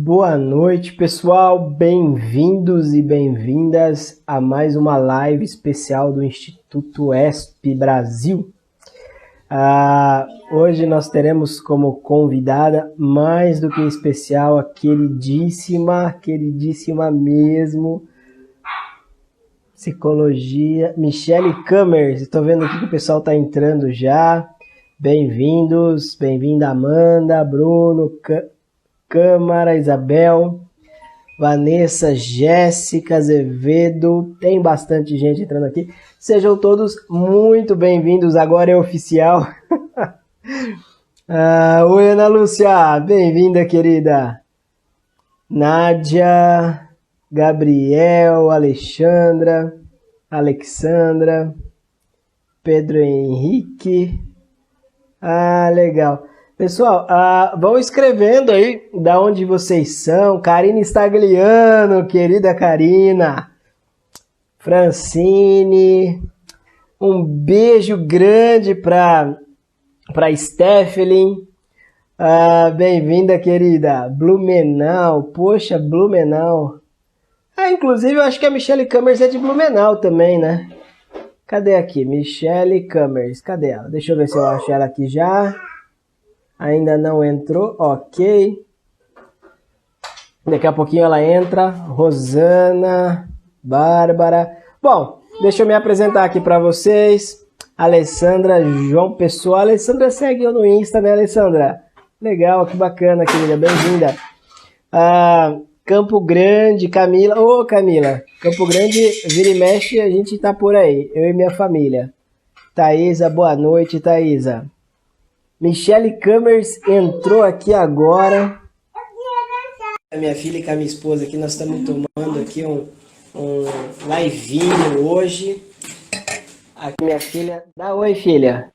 Boa noite, pessoal. Bem-vindos e bem-vindas a mais uma live especial do Instituto ESP Brasil. Hoje nós teremos como convidada, mais do que especial, a queridíssima mesmo, psicologia, Michele Kamers. Estou vendo aqui que o pessoal está entrando já. Bem-vindos, bem-vinda Amanda, Bruno, Câmara, Isabel, Vanessa, Jéssica, Azevedo, tem bastante gente entrando aqui. Sejam todos muito bem-vindos, agora é oficial. Oi, Ana Lúcia, bem-vinda, querida. Nádia, Gabriel, Alexandra, Pedro Henrique. Legal. Pessoal, vão escrevendo aí da onde vocês são. Karina Stagliano, querida Karina. Francine. Um beijo grande para Stephanie. Bem-vinda, querida. Blumenau. Poxa, Blumenau. Inclusive, eu acho que a Michele Kamers é de Blumenau também, né? Cadê aqui? Michele Kamers. Cadê ela? Deixa eu ver se eu acho ela aqui já. Ainda não entrou, ok. Daqui a pouquinho ela entra. Rosana, Bárbara. Bom, deixa eu me apresentar aqui para vocês. Alessandra, João Pessoa. Alessandra segue eu no Insta, né, Alessandra? Legal, que bacana, querida. Bem-vinda. Campo Grande, Camila. Ô, Camila. Campo Grande, vira e mexe, a gente tá por aí. Eu e minha família. Thaísa, boa noite, Thaísa. Michele Kamers entrou aqui agora. A minha filha e com a minha esposa aqui, nós estamos tomando aqui um livinho hoje. Aqui minha filha, dá oi, filha.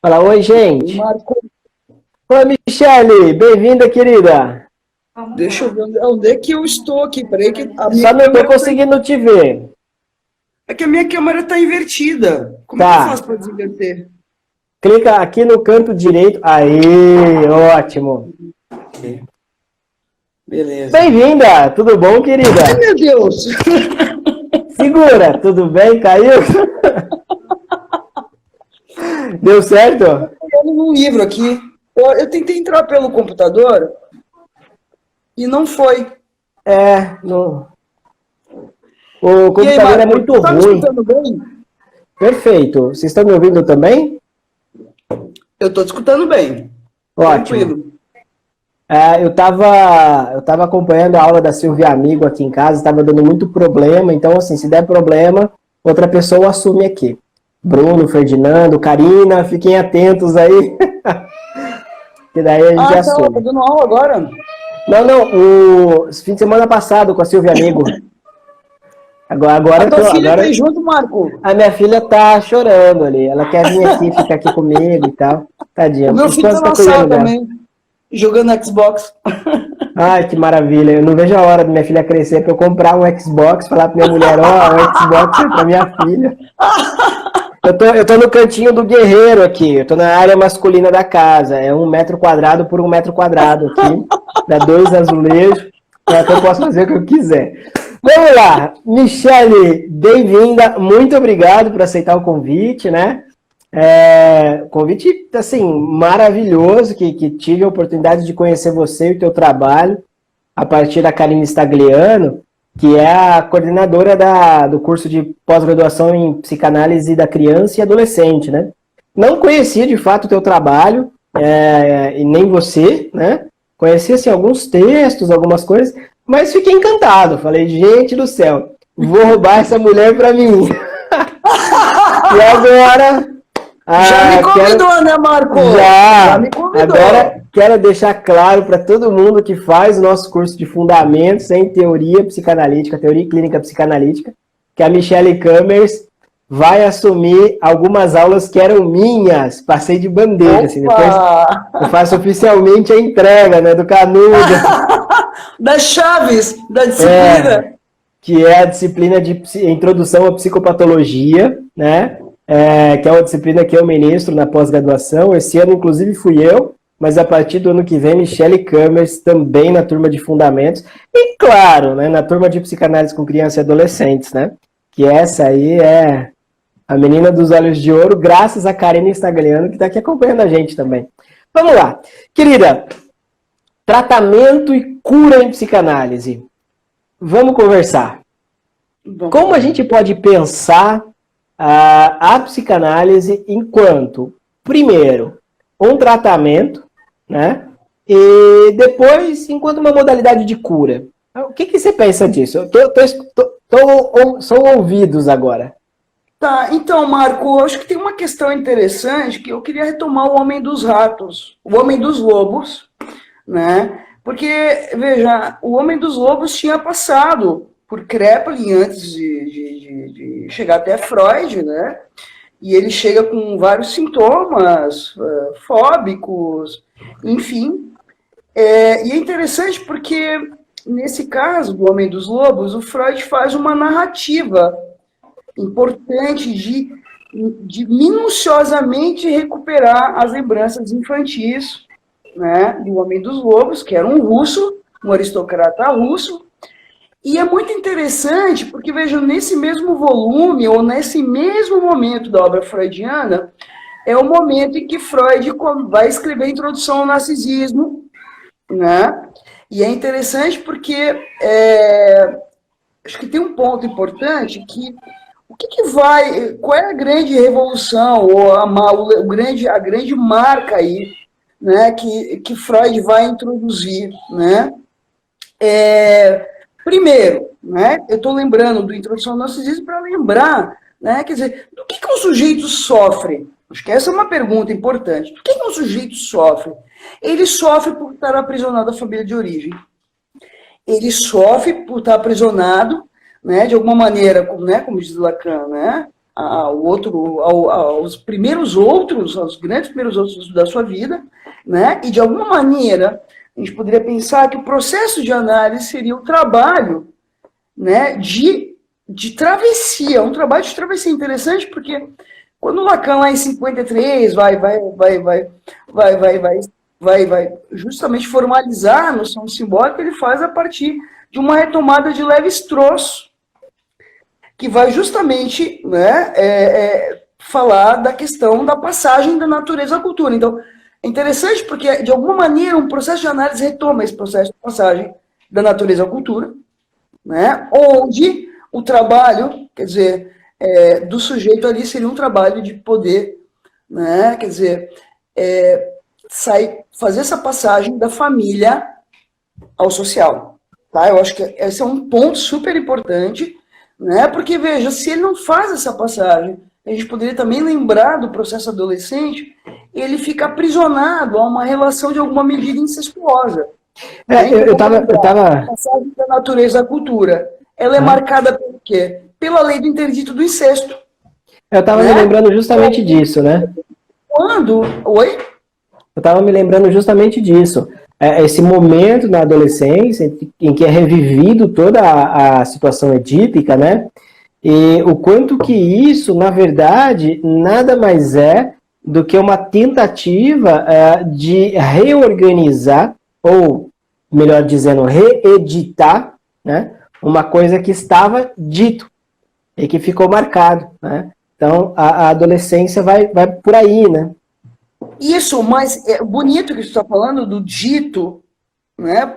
Fala oi, gente. Oi, Michele, bem-vinda, querida. Deixa eu ver onde é que eu estou aqui. Peraí que só não estou conseguindo te ver. É que a minha câmera está invertida. Como é que eu faço para desinverter? Clica aqui no canto direito. Aí, ótimo. Beleza. Bem-vinda, tudo bom, querida? Ai, meu Deus. Segura, tudo bem? Caiu? Deu certo? Eu estou lendo um livro aqui. Eu tentei entrar pelo computador e não foi. Não. O computador aí, é muito ruim. Tá me escutando bem? Perfeito. Vocês estão me ouvindo também? Eu estou te escutando bem. Ótimo. Tranquilo. Eu tava acompanhando a aula da Silvia Amigo aqui em casa, estava dando muito problema, então assim, se der problema, outra pessoa assume aqui. Bruno, Ferdinando, Karina, fiquem atentos aí, que daí a gente assume. Tá dando aula agora? Não, o fim de semana passado com a Silvia Amigo. Agora a tua filha tá junto, Marco? A minha filha tá chorando ali. Ela quer vir aqui, ficar aqui comigo e tal. Tadinha. O meu filho tá na sala também, jogando Xbox. Ai, que maravilha. Eu não vejo a hora da minha filha crescer pra eu comprar um Xbox, falar pra minha mulher, o Xbox é pra minha filha. Eu tô no cantinho do guerreiro aqui. Eu tô na área masculina da casa. É 1 metro quadrado por 1 metro quadrado aqui. Dá 2 azulejos. Então eu posso fazer o que eu quiser. Vamos lá, Michele, bem-vinda, muito obrigado por aceitar o convite, né? Convite, assim, maravilhoso, que tive a oportunidade de conhecer você e o teu trabalho, a partir da Karina Stagliano, que é a coordenadora do curso de pós-graduação em psicanálise da criança e adolescente, né? Não conhecia, de fato, o teu trabalho, e nem você, né? Conhecia, assim, alguns textos, algumas coisas, mas fiquei encantado. Falei, gente do céu, vou roubar essa mulher pra mim. E agora... já me convidou, né, Marco? Já me convidou. Agora, quero deixar claro para todo mundo que faz o nosso curso de fundamentos em teoria psicanalítica, teoria clínica psicanalítica, que a Michele Kamers vai assumir algumas aulas que eram minhas. Passei de bandeja, assim, depois eu faço oficialmente a entrega, né, do canudo. Das chaves da disciplina. Que é a disciplina de introdução à psicopatologia, né? Que é uma disciplina que eu ministro na pós-graduação. Esse ano, inclusive, fui eu. mas a partir do ano que vem, Michele Kammers também na turma de fundamentos, e claro, né, na turma de psicanálise com crianças e adolescentes, né, que essa aí é a menina dos olhos de ouro, graças a Karine Stagliano, que está aqui acompanhando a gente também. Vamos lá. Querida, tratamento e cura em psicanálise. Vamos conversar. Como a gente pode pensar a psicanálise enquanto, primeiro, um tratamento, né? E depois, enquanto uma modalidade de cura. O que você pensa disso? São ouvidos agora. Tá, então, Marco, acho que tem uma questão interessante que eu queria retomar o Homem dos Ratos, o Homem dos Lobos, né? Porque, veja, o Homem dos Lobos tinha passado por Kraepelin antes de chegar até Freud, né? E ele chega com vários sintomas fóbicos, enfim. E é interessante porque, nesse caso do Homem dos Lobos, o Freud faz uma narrativa importante de minuciosamente recuperar as lembranças infantis, né, do Homem dos Lobos, que era um russo, um aristocrata russo. E é muito interessante porque, vejam, nesse mesmo volume, ou nesse mesmo momento da obra freudiana, é o momento em que Freud vai escrever a introdução ao narcisismo, né? E é interessante porque acho que tem um ponto importante que qual é a grande revolução, ou a grande marca aí, né, que Freud vai introduzir, né? Primeiro, né, eu estou lembrando do Introdução ao Narcisismo para lembrar, né, quer dizer, do que um sujeito sofre? Acho que essa é uma pergunta importante. Do que um sujeito sofre? Ele sofre por estar aprisionado à família de origem. Ele sofre por estar aprisionado, né, de alguma maneira, como diz Lacan, né, aos primeiros outros, aos grandes primeiros outros da sua vida, né, e de alguma maneira a gente poderia pensar que o processo de análise seria o trabalho, né, de travessia, um trabalho de travessia interessante, porque quando o Lacan lá em 53 vai justamente formalizar a noção simbólica, ele faz a partir de uma retomada de Lévi-Strauss, que vai justamente, né, falar da questão da passagem da natureza à cultura. Então, é interessante porque, de alguma maneira, um processo de análise retoma esse processo de passagem da natureza à cultura, né, onde o trabalho, quer dizer, do sujeito ali seria um trabalho de poder, né, quer dizer, fazer essa passagem da família ao social. Tá? Eu acho que esse é um ponto super importante, né, porque, veja, se ele não faz essa passagem, a gente poderia também lembrar do processo adolescente, ele fica aprisionado a uma relação de alguma medida incestuosa. Eu tava... A passagem da natureza à cultura, ela é marcada pelo quê? Pela lei do interdito do incesto. Eu estava me lembrando justamente disso, né? Oi? Eu estava me lembrando justamente disso. Esse momento na adolescência em que é revivido toda a situação edípica, né? E o quanto que isso, na verdade, nada mais é do que uma tentativa de reorganizar, ou, melhor dizendo, reeditar, né, uma coisa que estava dito e que ficou marcado, né? Então, a adolescência vai por aí, né? Isso, mas é bonito que você está falando do dito, né?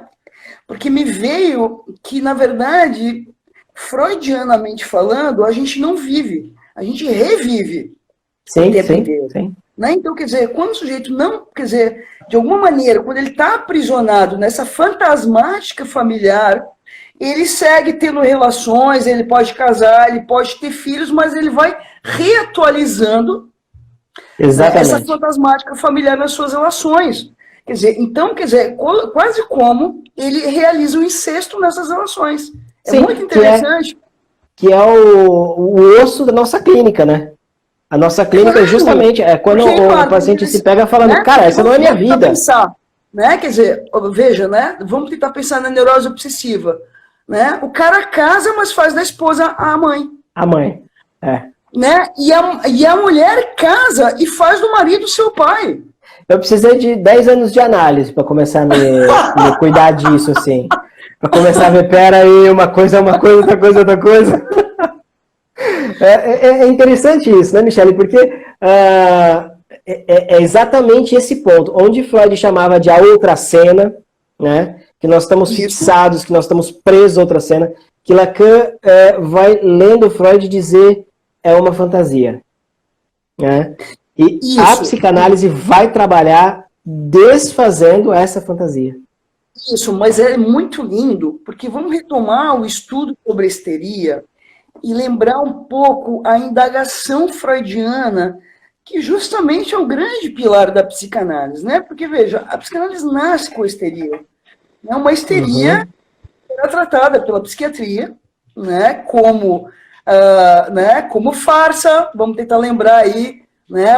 Porque me veio que, na verdade, freudianamente falando, a gente não vive, a gente revive. Sim, sim. Né? Então, quer dizer, quando o sujeito não, quer dizer, de alguma maneira, quando ele está aprisionado nessa fantasmática familiar, ele segue tendo relações, ele pode casar, ele pode ter filhos, mas ele vai reatualizando, né, essa fantasmática familiar nas suas relações. Quer dizer, então, quase como ele realiza o incesto nessas relações. É muito interessante. Que é o osso da nossa clínica, né? A nossa clínica justamente é quando o paciente se pega falando, né, cara, essa não é minha vida. Pensar, né? Quer dizer, veja, né? Vamos tentar pensar na neurose obsessiva. Né? O cara casa, mas faz da esposa a mãe. A mãe, Né? E a mulher casa e faz do marido seu pai. Eu precisei de 10 anos de análise para começar a me cuidar disso, assim. Para começar a ver, pera aí, uma coisa, outra coisa, outra coisa. É interessante isso, né, Michele? Porque é exatamente esse ponto, onde Freud chamava de a outra cena, né? Que nós estamos fixados, que nós estamos presos a outra cena, que Lacan vai lendo Freud dizer é uma fantasia, né? E a psicanálise vai trabalhar desfazendo essa fantasia. Isso, mas é muito lindo, porque vamos retomar o estudo sobre a histeria e lembrar um pouco a indagação freudiana, que justamente é o grande pilar da psicanálise, né? Porque, veja, a psicanálise nasce com a histeria. É uma histeria que era tratada pela psiquiatria, né, como farsa. Vamos tentar lembrar aí, né,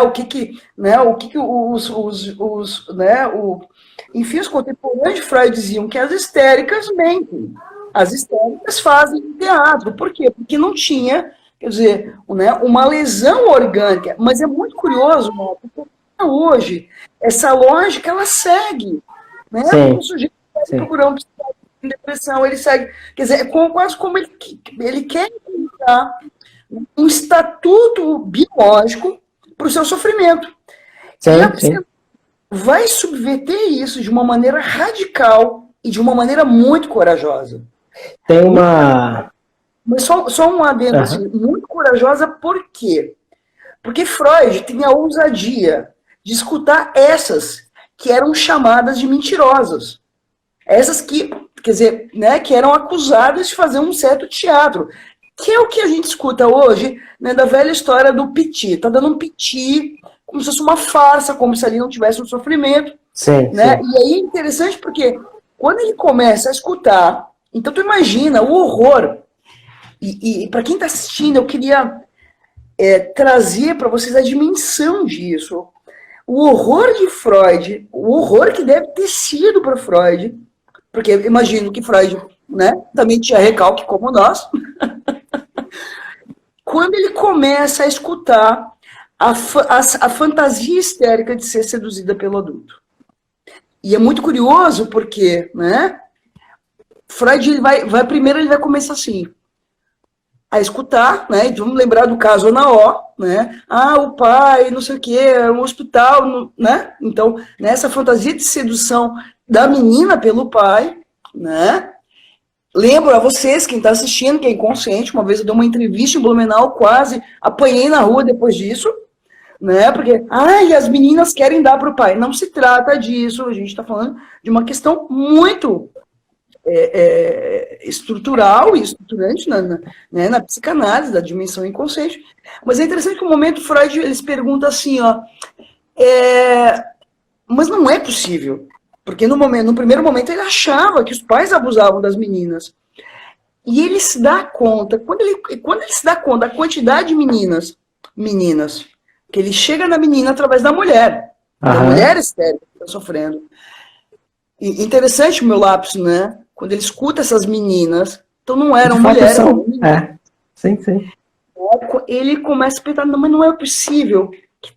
enfim, os contemporâneos de Freud diziam que as histéricas mentem, as histéricas fazem teatro. Por quê? Porque não tinha, quer dizer, né, uma lesão orgânica. Mas é muito curioso, né, porque hoje essa lógica ela segue, né? O sujeito vai procurar um psicólogo em depressão, ele segue, quer dizer, quase como ele quer encontrar um estatuto biológico para o seu sofrimento. E a psicanálise vai subverter isso de uma maneira radical e de uma maneira muito corajosa. Tem uma... Mas só um adendo, assim, muito corajosa, por quê? Porque Freud tinha a ousadia de escutar essas que eram chamadas de mentirosas. Essas que, quer dizer, né, que eram acusadas de fazer um certo teatro. Que é o que a gente escuta hoje, né, da velha história do piti. Tá dando um piti, como se fosse uma farsa, como se ali não tivesse um sofrimento. Né? E aí é interessante porque quando ele começa a escutar, então tu imagina o horror. E para quem está assistindo, eu queria trazer para vocês a dimensão disso. O horror de Freud, o horror que deve ter sido para Freud, porque eu imagino que Freud, né, também tinha recalque como nós, quando ele começa a escutar a fantasia histérica de ser seduzida pelo adulto. E é muito curioso porque, né, Freud primeiro ele vai começar assim, a escutar, né, e vamos lembrar do caso Anaó, né, o pai, não sei o que, um hospital, né, então, nessa fantasia de sedução da menina pelo pai, né, lembro a vocês, quem está assistindo, quem é inconsciente, uma vez eu dei uma entrevista em Blumenau, quase apanhei na rua depois disso, né, porque, as meninas querem dar para o pai. Não se trata disso, a gente está falando de uma questão muito estrutural e estruturante na psicanálise, da dimensão inconsciente. Mas é interessante que no momento Freud eles pergunta assim, mas não é possível. Porque no primeiro momento ele achava que os pais abusavam das meninas. E ele se dá conta, quando ele se dá conta da quantidade de meninas, que ele chega na menina através da mulher. Da mulher estéril que está sofrendo. E interessante o meu lápis, né? Quando ele escuta essas meninas, então não eram mulheres. Sim. Ele começa a pensar, mas não é possível que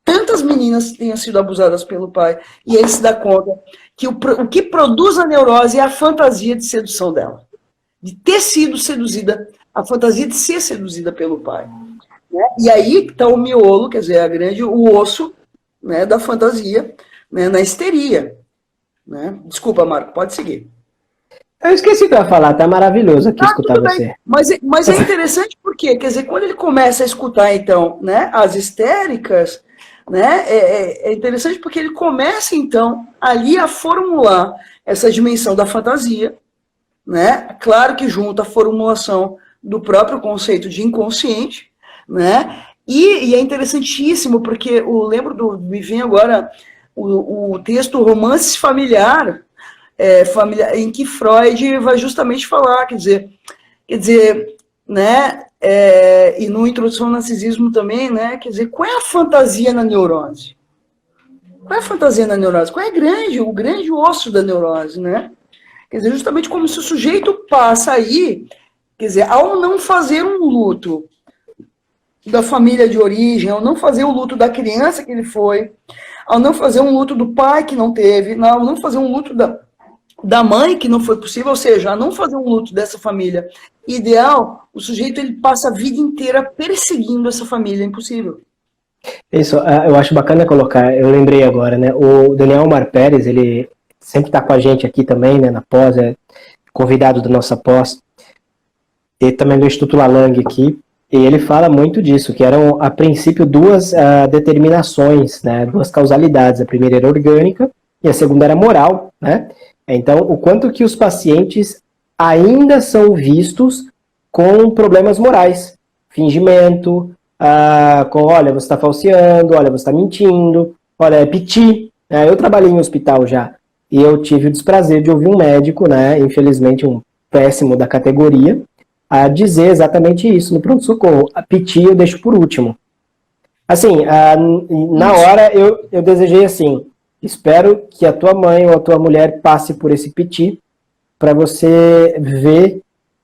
tantas meninas tenham sido abusadas pelo pai. E ele se dá conta que o que produz a neurose é a fantasia de sedução dela. De ter sido seduzida, a fantasia de ser seduzida pelo pai. Né? E aí está o miolo, quer dizer, o osso, né, da fantasia, né, na histeria. Né? Desculpa, Marco, pode seguir. Eu esqueci o que eu ia falar, tá maravilhoso aqui escutar você. Mas é interessante porque, quer dizer, quando ele começa a escutar, então, né, as histéricas, né, é interessante porque ele começa, então, ali a formular essa dimensão da fantasia, né, claro que junto à formulação do próprio conceito de inconsciente, né, e é interessantíssimo porque me vem agora o texto Romance Familiar, em que Freud vai justamente falar, quer dizer, né, e no Introdução ao Narcisismo também, né, quer dizer, qual é a fantasia na neurose? Qual é a fantasia na neurose? Qual é o grande osso da neurose, né? Quer dizer, justamente como se o sujeito passa aí, quer dizer, ao não fazer um luto da família de origem, ao não fazer o luto da criança que ele foi, ao não fazer um luto do pai que não teve, ao não fazer um luto da mãe que não foi possível, ou seja, a não fazer um luto dessa família ideal, o sujeito ele passa a vida inteira perseguindo essa família impossível. Isso, eu acho bacana colocar, eu lembrei agora, né? O Daniel Omar Pérez, ele sempre está com a gente aqui também, né? Na pós, é convidado da nossa pós, e também do Instituto Lalang aqui, e ele fala muito disso, que eram, a princípio, duas determinações, né? Duas causalidades. A primeira era orgânica e a segunda era moral, né? Então, o quanto que os pacientes ainda são vistos com problemas morais, fingimento, olha, você está falseando, olha, você está mentindo, olha, é piti. Eu trabalhei em hospital já, e eu tive o desprazer de ouvir um médico, né, infelizmente um péssimo da categoria, a dizer exatamente isso no pronto-socorro. A piti eu deixo por último. Assim, na hora eu desejei assim, espero que a tua mãe ou a tua mulher passe por esse piti, para você ver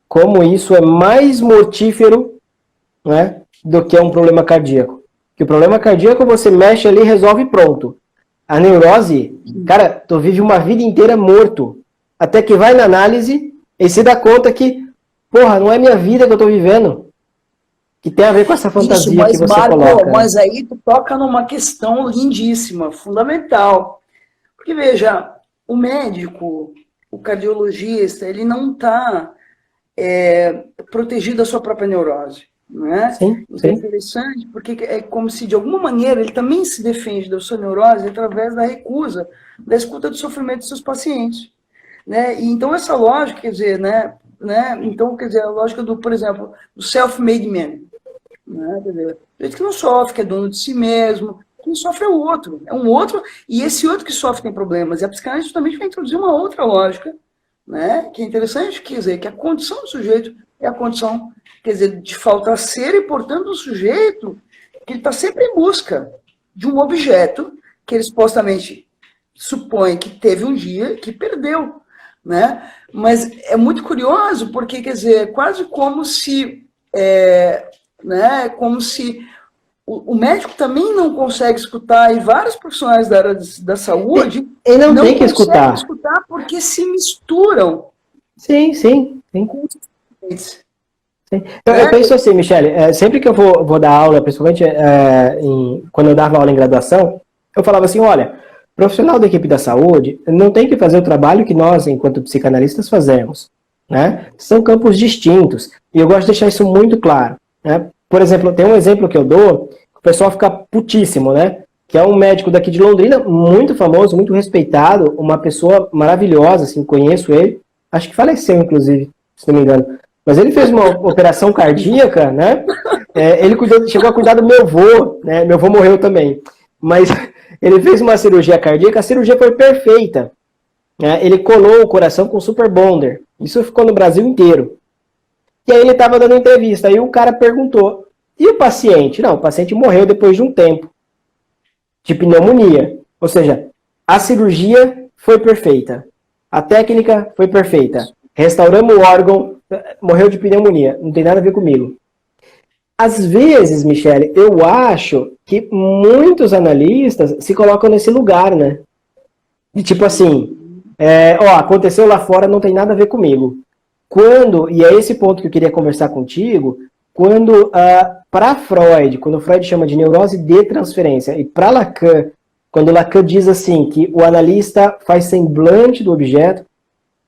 como isso é mais mortífero, né, do que um problema cardíaco. Que o problema cardíaco você mexe ali e resolve pronto. A neurose, cara, tu vive uma vida inteira morto, até que vai na análise e se dá conta que, porra, não é minha vida que eu tô vivendo. Que tem a ver com essa fantasia isso, mas, que você Marco, coloca. Mas aí tu toca numa questão lindíssima, fundamental. Porque, veja, o médico, o cardiologista, ele não está protegido da sua própria neurose. Né? Sim, Isso sim. é interessante, porque é como se, de alguma maneira, ele também se defende da sua neurose através da recusa, da escuta do sofrimento dos seus pacientes. Né? E então, essa lógica, quer dizer, então, quer dizer, a lógica do, por exemplo, do self-made man. Né? Quer dizer, gente que não sofre, que é dono de si mesmo, quem sofre é o outro. É um outro, e esse outro que sofre tem problemas. E a psicanálise justamente vai introduzir uma outra lógica, né? Que é interessante, quer dizer, que a condição do sujeito é a condição, quer dizer, de falta ser, e, portanto, o sujeito que ele está sempre em busca de um objeto que ele supostamente supõe que teve um dia que perdeu, né? Mas é muito curioso, porque, quer dizer, quase como se, como se o médico também não consegue escutar, e vários profissionais da área da saúde Ele não tem que conseguem escutar porque se misturam. Sim, sim, sim. Com os pacientes. Eu penso assim, Michele, sempre que eu vou dar aula, principalmente quando eu dava aula em graduação, eu falava assim, olha, profissional da equipe da saúde não tem que fazer o trabalho que nós, enquanto psicanalistas, fazemos. Né? São campos distintos. E eu gosto de deixar isso muito claro. Né? Por exemplo, tem um exemplo que eu dou, o pessoal fica putíssimo, né? Que é um médico daqui de Londrina, muito famoso, muito respeitado, uma pessoa maravilhosa, assim, conheço ele, acho que faleceu, inclusive, se não me engano. Mas ele fez uma operação cardíaca, né? Ele chegou a cuidar do meu avô, né? Meu avô morreu também. Mas ele fez uma cirurgia cardíaca, a cirurgia foi perfeita. Né? Ele colou o coração com super bonder. Isso ficou no Brasil inteiro. E aí ele estava dando entrevista, aí o cara perguntou, e o paciente? Não, o paciente morreu depois de um tempo, de pneumonia. Ou seja, a cirurgia foi perfeita, a técnica foi perfeita, restauramos o órgão, morreu de pneumonia, não tem nada a ver comigo. Às vezes, Michele, eu acho que muitos analistas se colocam nesse lugar, né? De tipo assim, aconteceu lá fora, não tem nada a ver comigo. Quando, e é esse ponto que eu queria conversar contigo, quando para Freud, quando Freud chama de neurose de transferência, e para Lacan, quando Lacan diz assim, que o analista faz semblante do objeto,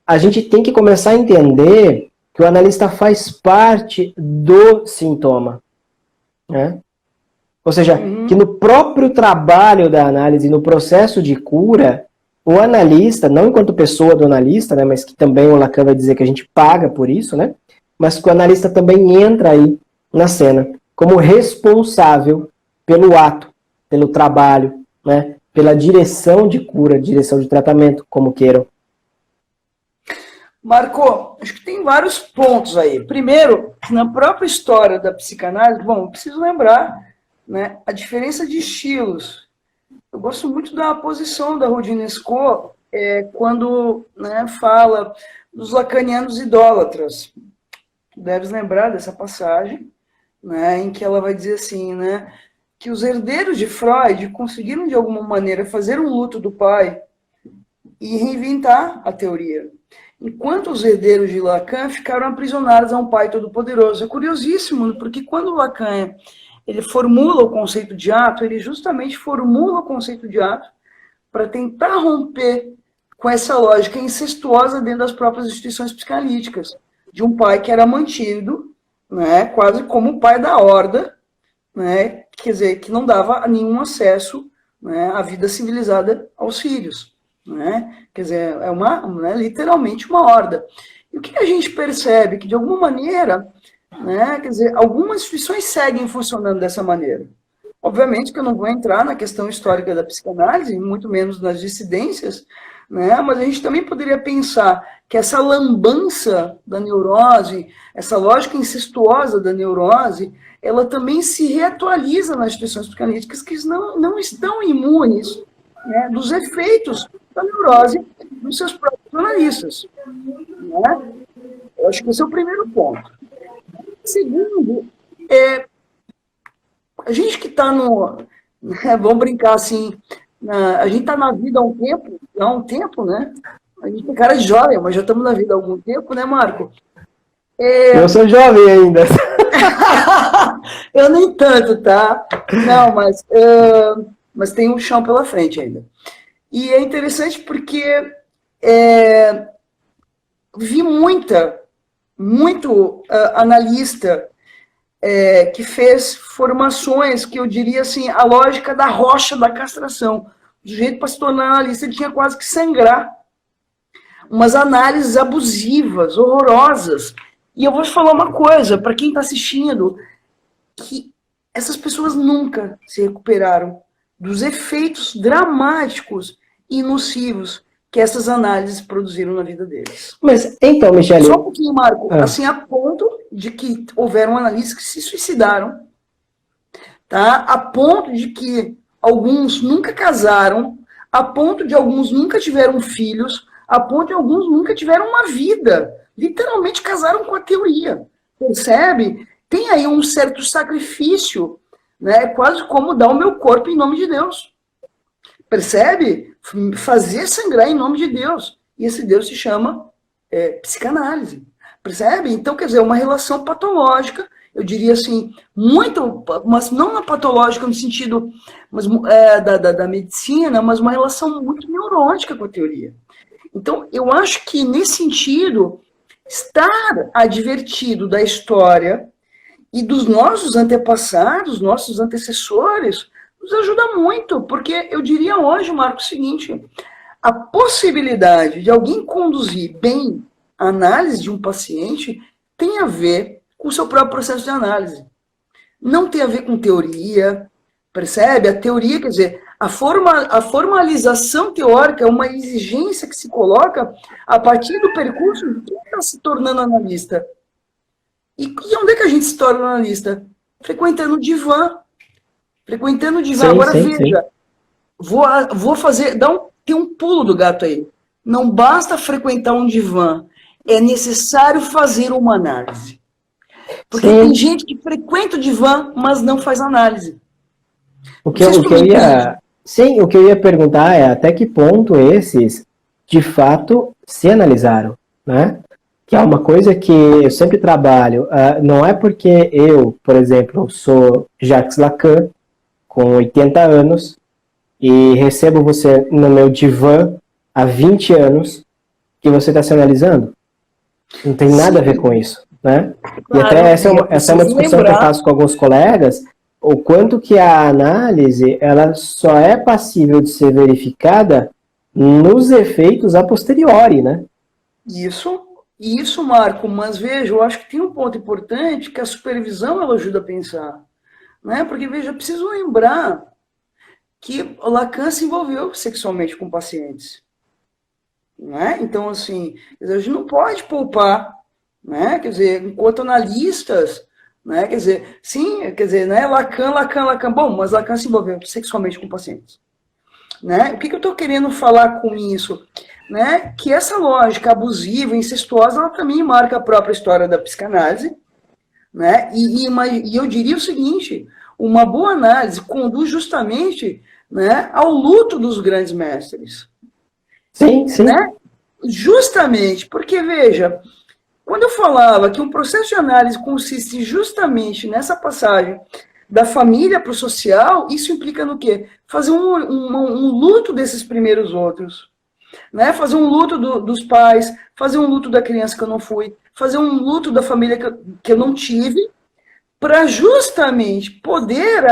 a gente tem que começar a entender que o analista faz parte do sintoma. Né? Ou seja, que no próprio trabalho da análise, no processo de cura, o analista, não enquanto pessoa do analista, né, mas que também o Lacan vai dizer que a gente paga por isso, né, mas que o analista também entra aí na cena como responsável pelo ato, pelo trabalho, né, pela direção de cura, direção de tratamento, como queiram. Marco, acho que tem vários pontos aí. Primeiro, na própria história da psicanálise, bom, preciso lembrar, né, a diferença de estilos. Eu gosto muito da posição da Roudinesco quando, né, fala dos lacanianos idólatras. Deves lembrar dessa passagem, né, em que ela vai dizer assim, né, que os herdeiros de Freud conseguiram, de alguma maneira, fazer um luto do pai e reinventar a teoria. Enquanto os herdeiros de Lacan ficaram aprisionados a um pai todo-poderoso. É curiosíssimo, porque quando Lacan ele formula o conceito de ato, ele justamente formula o conceito de ato para tentar romper com essa lógica incestuosa dentro das próprias instituições psicanalíticas, de um pai que era mantido, né, quase como o pai da horda, né, quer dizer, que não dava nenhum acesso, né, à vida civilizada aos filhos. Né? Quer dizer, né, literalmente uma horda. E o que a gente percebe? Que, de alguma maneira, né, quer dizer, algumas instituições seguem funcionando dessa maneira. Obviamente que eu não vou entrar na questão histórica da psicanálise, muito menos nas dissidências, né, mas a gente também poderia pensar que essa lambança da neurose, essa lógica incestuosa da neurose, ela também se reatualiza nas instituições psicanalíticas que não estão imunes, né, dos efeitos da neurose dos seus próprios analistas. Né? Eu acho que esse é o primeiro ponto. Segundo, a gente que está no... Né, vamos brincar assim, a gente está na vida há um tempo, né? A gente tem cara de jovem, mas já estamos na vida há algum tempo, né, Marco? Eu sou jovem ainda. Eu nem tanto, tá? Não, mas tem um chão pela frente ainda. E é interessante porque vi muito analista que fez formações que eu diria assim, a lógica da rocha da castração. O sujeito para se tornar analista ele tinha quase que sangrar. Umas análises abusivas, horrorosas. E eu vou te falar uma coisa, para quem está assistindo, que essas pessoas nunca se recuperaram dos efeitos dramáticos e nocivos que essas análises produziram na vida deles. Mas, então, Michele... Só um pouquinho, Marco. Assim, a ponto de que houveram analistas que se suicidaram, tá? A ponto de que alguns nunca casaram, a ponto de alguns nunca tiveram filhos, a ponto de alguns nunca tiveram uma vida. Literalmente casaram com a teoria. Percebe? Tem aí um certo sacrifício, né? Quase como dar o meu corpo em nome de Deus. Percebe? Fazer sangrar em nome de Deus. E esse Deus se chama psicanálise. Percebe? Então, quer dizer, uma relação patológica, eu diria assim, muito, mas não na patológica no sentido da medicina, mas uma relação muito neurótica com a teoria. Então, eu acho que, nesse sentido, estar advertido da história e dos nossos antepassados, nossos antecessores, nos ajuda muito, porque eu diria hoje, Marco, o seguinte, a possibilidade de alguém conduzir bem a análise de um paciente tem a ver com o seu próprio processo de análise. Não tem a ver com teoria, percebe? A teoria, quer dizer, a formalização teórica é uma exigência que se coloca a partir do percurso de quem está se tornando analista. E onde é que a gente se torna analista? Frequentando o divã. Frequentando o divã. Agora, veja, vou fazer, tem um pulo do gato aí. Não basta frequentar um divã, é necessário fazer uma análise. Porque tem gente que frequenta o divã, mas não faz análise. O que eu ia perguntar é até que ponto esses, de fato, se analisaram, né? Que é uma coisa que eu sempre trabalho. Não é porque eu, por exemplo, sou Jacques Lacan, com 80 anos, e recebo você no meu divã há 20 anos, que você está se analisando. Não tem nada a ver com isso, né? Claro, e até essa é uma discussão que eu faço com alguns colegas, o quanto que a análise ela só é passível de ser verificada nos efeitos a posteriori, né? Isso, Marco, mas veja, eu acho que tem um ponto importante que a supervisão ela ajuda a pensar. Né? Porque, veja, eu preciso lembrar que Lacan se envolveu sexualmente com pacientes. Né? Então, assim, a gente não pode poupar, né? Quer dizer, enquanto analistas, né? Quer dizer, sim, quer dizer, né? Lacan, bom, mas Lacan se envolveu sexualmente com pacientes. Né? O que eu estou querendo falar com isso? Né? Que essa lógica abusiva, incestuosa, ela também marca a própria história da psicanálise, né? E eu diria o seguinte, uma boa análise conduz justamente, né, ao luto dos grandes mestres. Sim, sim. Né? Justamente, porque, veja, quando eu falava que um processo de análise consiste justamente nessa passagem da família para o social, isso implica no quê? Fazer um luto desses primeiros outros. Né? Fazer um luto dos pais, fazer um luto da criança que eu não fui, fazer um luto da família que eu não tive, para justamente poder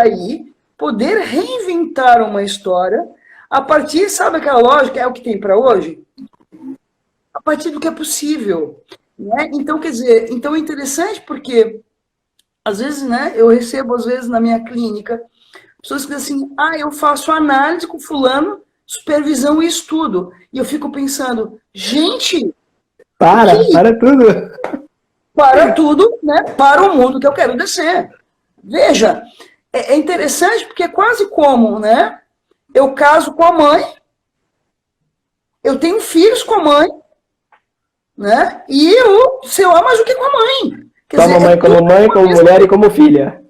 reinventar uma história a partir, sabe aquela lógica, é o que tem para hoje? A partir do que é possível. Né? Então, quer dizer, então é interessante porque, às vezes, né, eu recebo, às vezes, na minha clínica, pessoas que dizem assim, eu faço análise com fulano, supervisão e estudo. E eu fico pensando, gente... Para tudo. Para tudo, né? Para o mundo que eu quero descer. Veja, é interessante porque é quase como, né? Eu caso com a mãe, eu tenho filhos com a mãe, né? E eu sei lá mais do que com a mãe. Toma mãe como mãe, como mulher e como filha.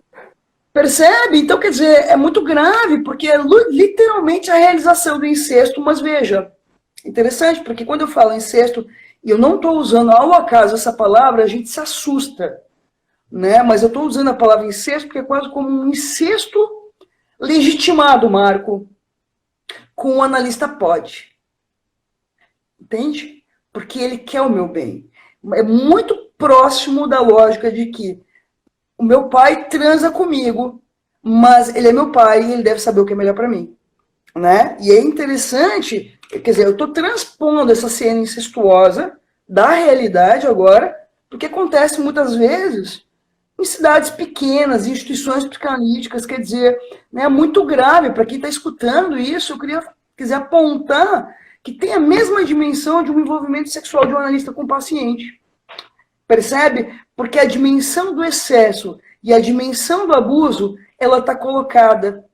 Percebe? Então, quer dizer, é muito grave, porque é literalmente a realização do incesto. Mas veja, interessante, porque quando eu falo incesto, e eu não estou usando ao acaso essa palavra, a gente se assusta. Né? Mas eu estou usando a palavra incesto porque é quase como um incesto legitimado, Marco, com o analista pode. Entende? Porque ele quer o meu bem. É muito próximo da lógica de que o meu pai transa comigo, mas ele é meu pai e ele deve saber o que é melhor para mim. Né? E é interessante, quer dizer, eu estou transpondo essa cena incestuosa da realidade agora, porque acontece muitas vezes em cidades pequenas, em instituições psicanalíticas, quer dizer, né, é muito grave para quem está escutando isso. Eu quiser apontar que tem a mesma dimensão de um envolvimento sexual de um analista com o paciente. Percebe? Porque a dimensão do excesso e a dimensão do abuso, ela está colocada.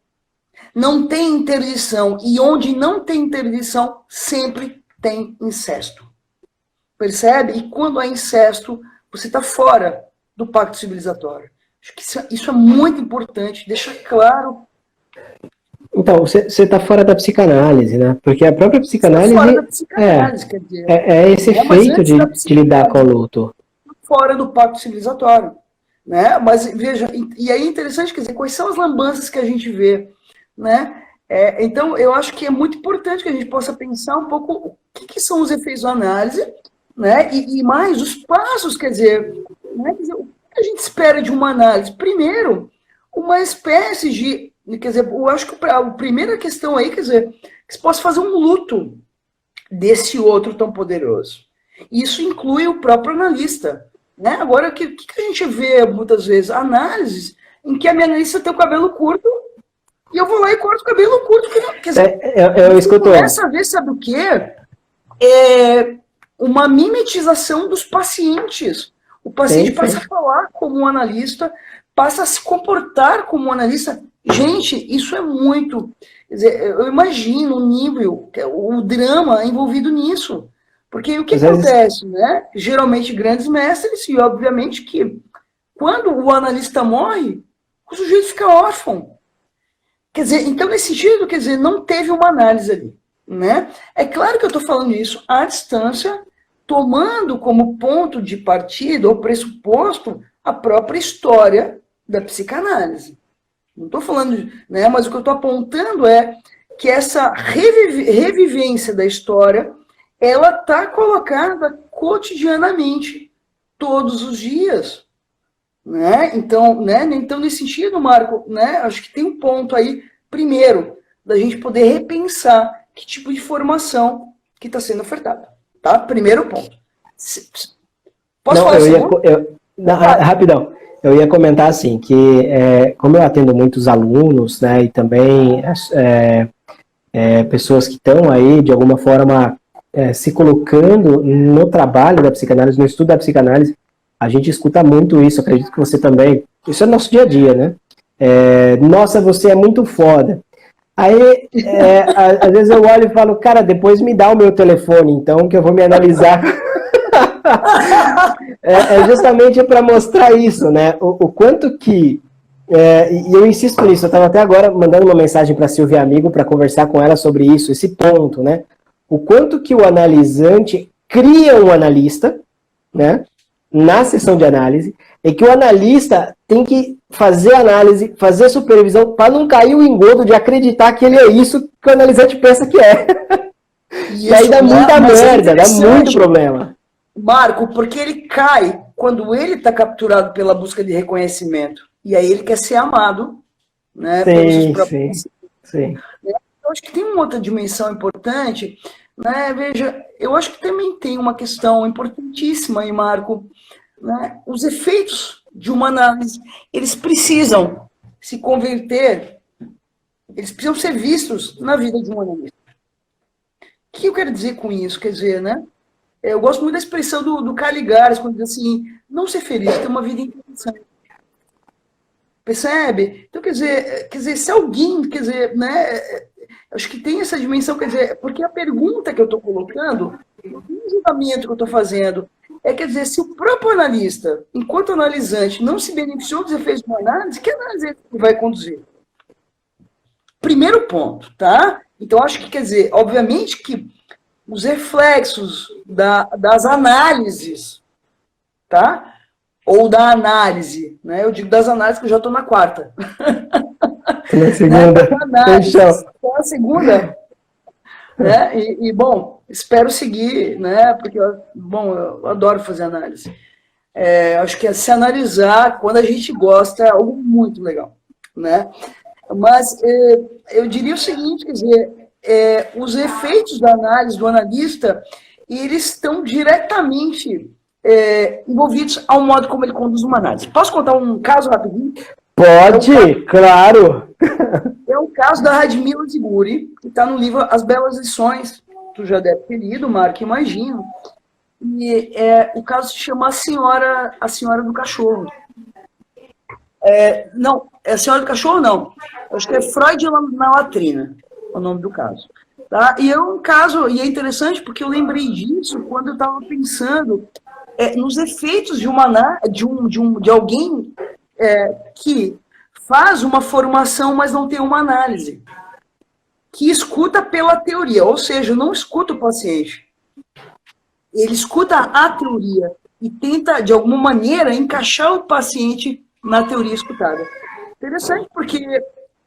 Não tem interdição. E onde não tem interdição, sempre tem incesto. Percebe? E quando há incesto, você está fora do pacto civilizatório. Acho que isso é muito importante, deixar claro. Então, você está fora da psicanálise, né? Porque a própria psicanálise, fora da psicanálise, quer dizer, é esse efeito de lidar com o luto. Fora do pacto civilizatório. Né? Mas, veja, e aí é interessante, quer dizer, quais são as lambanças que a gente vê, né? Então, eu acho que é muito importante que a gente possa pensar um pouco o que são os efeitos da análise, né? E mais, os passos, quer dizer, né? Quer dizer, o que a gente espera de uma análise? Primeiro, uma espécie de, quer dizer, eu acho que a primeira questão aí, quer dizer, que se possa fazer um luto desse outro tão poderoso. Isso inclui o próprio analista. Né? Agora, o que a gente vê muitas vezes? Análises em que a minha analista tem o cabelo curto e eu vou lá e corto o cabelo curto. Quer dizer, eu escuto. Começa a ver, sabe o quê? Uma mimetização dos pacientes. O paciente passa a falar como um analista, passa a se comportar como um analista. Gente, isso é muito... Quer dizer, eu imagino o nível, o drama envolvido nisso. Porque o que acontece, né? Geralmente grandes mestres, e obviamente que quando o analista morre, o sujeito fica órfão. Quer dizer, então nesse sentido, quer dizer, não teve uma análise ali. Né? É claro que eu estou falando isso à distância, tomando como ponto de partida ou pressuposto a própria história da psicanálise. Não estou falando, né? Mas o que eu estou apontando é que essa revivência da história ela está colocada cotidianamente, todos os dias. Né? Então, nesse sentido, Marco, né, acho que tem um ponto aí, primeiro, da gente poder repensar que tipo de formação que está sendo ofertada. Tá? Primeiro ponto. Posso falar rapidão. Eu ia comentar assim, que como eu atendo muitos alunos, né, e também pessoas que estão aí, de alguma forma, se colocando no trabalho da psicanálise, no estudo da psicanálise, a gente escuta muito isso, acredito que você também, isso é nosso dia a dia, né? Nossa, você é muito foda. Aí, às vezes eu olho e falo, cara, depois me dá o meu telefone, então, que eu vou me analisar. Justamente para mostrar isso, né? O quanto que E eu insisto nisso, eu estava até agora mandando uma mensagem para a Silvia Amigo para conversar com ela sobre isso, esse ponto, né? O quanto que o analisante cria um analista, né? Na sessão de análise, e que o analista tem que fazer análise, fazer supervisão, para não cair o engodo de acreditar que ele é isso que o analisante pensa que é. E aí dá muita merda, dá muito problema. Marco, porque ele cai quando ele está capturado pela busca de reconhecimento. E aí ele quer ser amado, né? Sim. Eu acho que tem uma outra dimensão importante, né? Veja, eu acho que também tem uma questão importantíssima aí, Marco, né? Os efeitos de uma análise, eles precisam se converter, eles precisam ser vistos na vida de um analista. O que eu quero dizer com isso? Quer dizer, né? Eu gosto muito da expressão do Caligares, quando diz assim, não ser feliz, ter uma vida interessante. Percebe? Então, quer dizer, se alguém, quer dizer, né, acho que tem essa dimensão, quer dizer, porque a pergunta que eu estou colocando, o julgamento que eu estou fazendo, quer dizer, se o próprio analista, enquanto analisante, não se beneficiou dos efeitos de uma análise, que análise ele vai conduzir? Primeiro ponto, tá? Então, acho que, quer dizer, obviamente que os reflexos das análises, tá? Ou da análise, né? Eu digo das análises que eu já estou na quarta. Na segunda. Na segunda. Né? E, bom, espero seguir, né? Porque, bom, eu adoro fazer análise. Acho que se analisar quando a gente gosta é algo muito legal, né? Mas eu diria o seguinte, quer dizer, os efeitos da análise do analista, eles estão diretamente envolvidos ao modo como ele conduz uma análise. Posso contar um caso rapidinho? Pode, claro. É o caso da Radmila Ziguri, que está no livro As Belas Lições. Tu já deve ter lido, Marco, imagino. E o caso se chama A Senhora do Cachorro. Não, a Senhora do Cachorro não. Acho que é Freud na Latrina, o nome do caso. Tá? E é um caso, e é interessante porque eu lembrei disso quando eu estava pensando nos efeitos de alguém que faz uma formação, mas não tem uma análise. Que escuta pela teoria, ou seja, não escuta o paciente. Ele escuta a teoria e tenta, de alguma maneira, encaixar o paciente na teoria escutada. Interessante, porque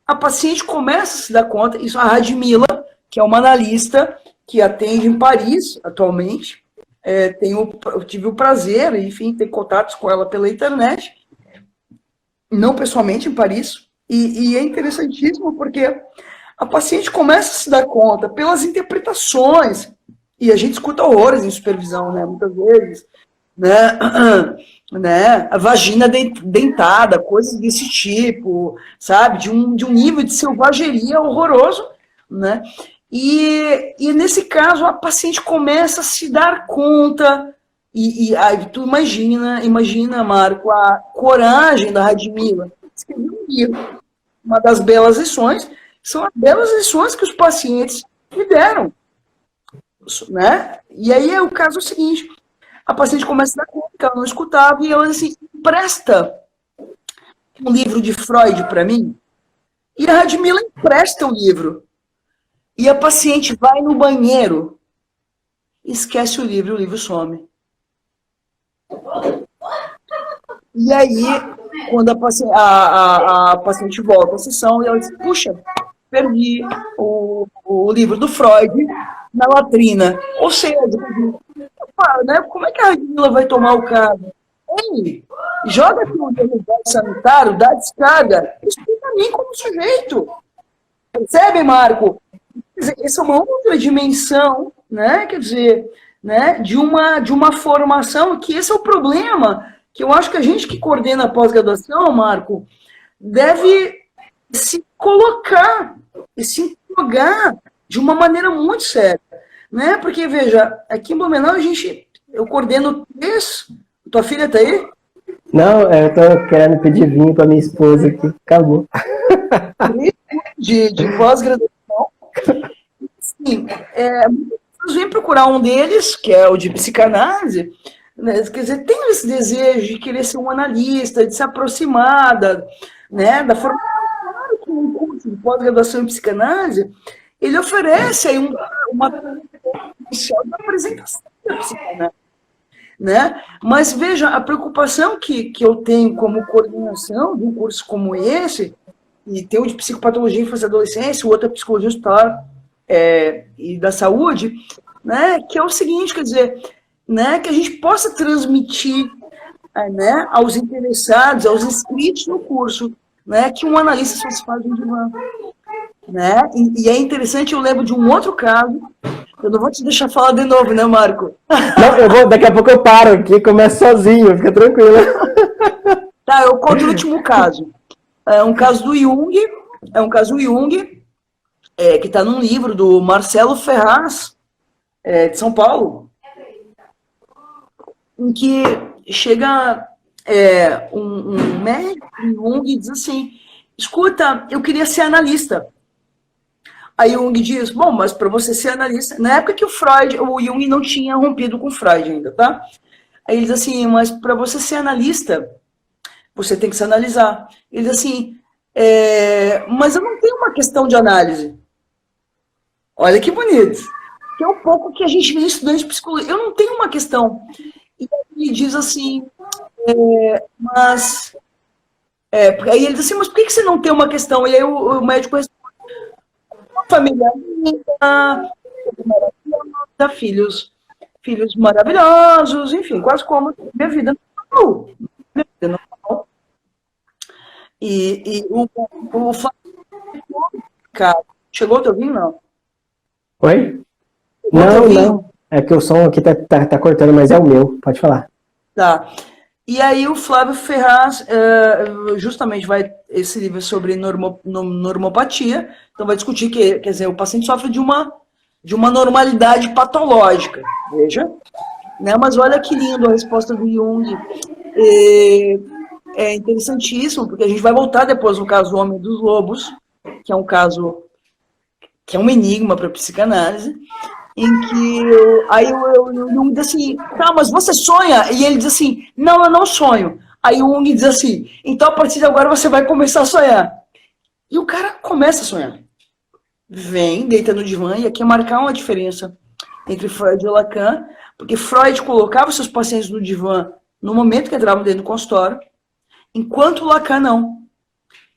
a paciente começa a se dar conta, isso a Radmila, que é uma analista que atende em Paris atualmente, eu tive o prazer, enfim, ter contatos com ela pela internet, não pessoalmente em Paris, e é interessantíssimo porque a paciente começa a se dar conta pelas interpretações, e a gente escuta horrores em supervisão, né, muitas vezes, né, a vagina dentada, coisas desse tipo, sabe, de um nível de selvageria horroroso, né, e nesse caso a paciente começa a se dar conta, aí tu imagina, Marco, a coragem da Radmila, escreveu um livro, uma das belas lições, são as belas lições que os pacientes me deram, né, e aí o caso é o seguinte, a paciente começa a dar conta que ela não escutava e ela diz assim, empresta um livro de Freud para mim. E a Radmila empresta o livro. E a paciente vai no banheiro, esquece o livro some. E aí, quando a paciente volta à sessão, ela diz, puxa, perdi o livro do Freud na latrina. Ou seja, né, como é que a Radmila vai tomar o caso? Ei, joga aqui no universo sanitário, dá descarga, explica a mim como sujeito. Percebe, Marco? Essa é uma outra dimensão, né? Quer dizer, né, de uma formação, que esse é o problema, que eu acho que a gente que coordena a pós-graduação, Marco, deve se colocar e se interrogar de uma maneira muito séria. Né? Porque, veja, aqui em Blumenau eu coordeno 3. Tua filha está aí? Não, eu tô querendo pedir vinho para minha esposa aqui. Acabou. 3 de pós-graduação. Sim, muitas vêm procurar um deles, que é o de psicanálise, né? Quer dizer, tem esse desejo de querer ser um analista, de se aproximar né, da formação. Claro que um curso de pós-graduação em psicanálise, ele oferece aí uma inicial da apresentação da psicanálise, né? Mas veja, a preocupação que eu tenho como coordenação de um curso como esse, e tem um de psicopatologia infância e adolescência, o outro é psicologia hospitalar e da saúde, né? Que é o seguinte, quer dizer, né, que a gente possa transmitir, né, aos interessados, aos inscritos no curso, né, que um analista só se faz um divã, né? E é interessante, eu lembro de um outro caso. Eu não vou te deixar falar de novo, né, Marco? Não, daqui a pouco eu paro aqui, começo sozinho, fica tranquilo. Tá, eu conto o último caso. É um caso do Jung, que está num livro do Marcelo Ferraz, de São Paulo, em que chega um médico, Jung, e diz assim, escuta, eu queria ser analista. Aí Jung diz, bom, mas para você ser analista, na época que o Jung não tinha rompido com o Freud ainda, tá? Aí ele diz assim, mas para você ser analista, você tem que se analisar. Ele diz assim, mas eu não tenho uma questão de análise. Olha que bonito. Que é um pouco que a gente vê estudante de psicologia. Eu não tenho uma questão. E ele diz assim, aí ele diz assim, mas por que você não tem uma questão? E aí o médico responde, família linda, filhos maravilhosos, enfim, quase como minha vida normal. E o cara, chegou o teu vinho, não? Oi? Não. É que o som aqui tá cortando, mas é o meu. Pode falar. Tá. E aí o Flávio Ferraz, justamente esse livro é sobre normopatia, então vai discutir que, quer dizer, o paciente sofre de uma normalidade patológica, veja, né? Mas olha que lindo a resposta do Jung, é interessantíssimo, porque a gente vai voltar depois no caso do Homem dos Lobos, que é um caso, que é um enigma para a psicanálise, em que aí o Jung diz assim, tá, mas você sonha? E ele diz assim, não, eu não sonho. Aí o Jung diz assim, então a partir de agora você vai começar a sonhar. E o cara começa a sonhar. Vem, deita no divã, e aqui é marcar uma diferença entre Freud e Lacan, porque Freud colocava seus pacientes no divã no momento que entravam dentro do consultório, enquanto Lacan não.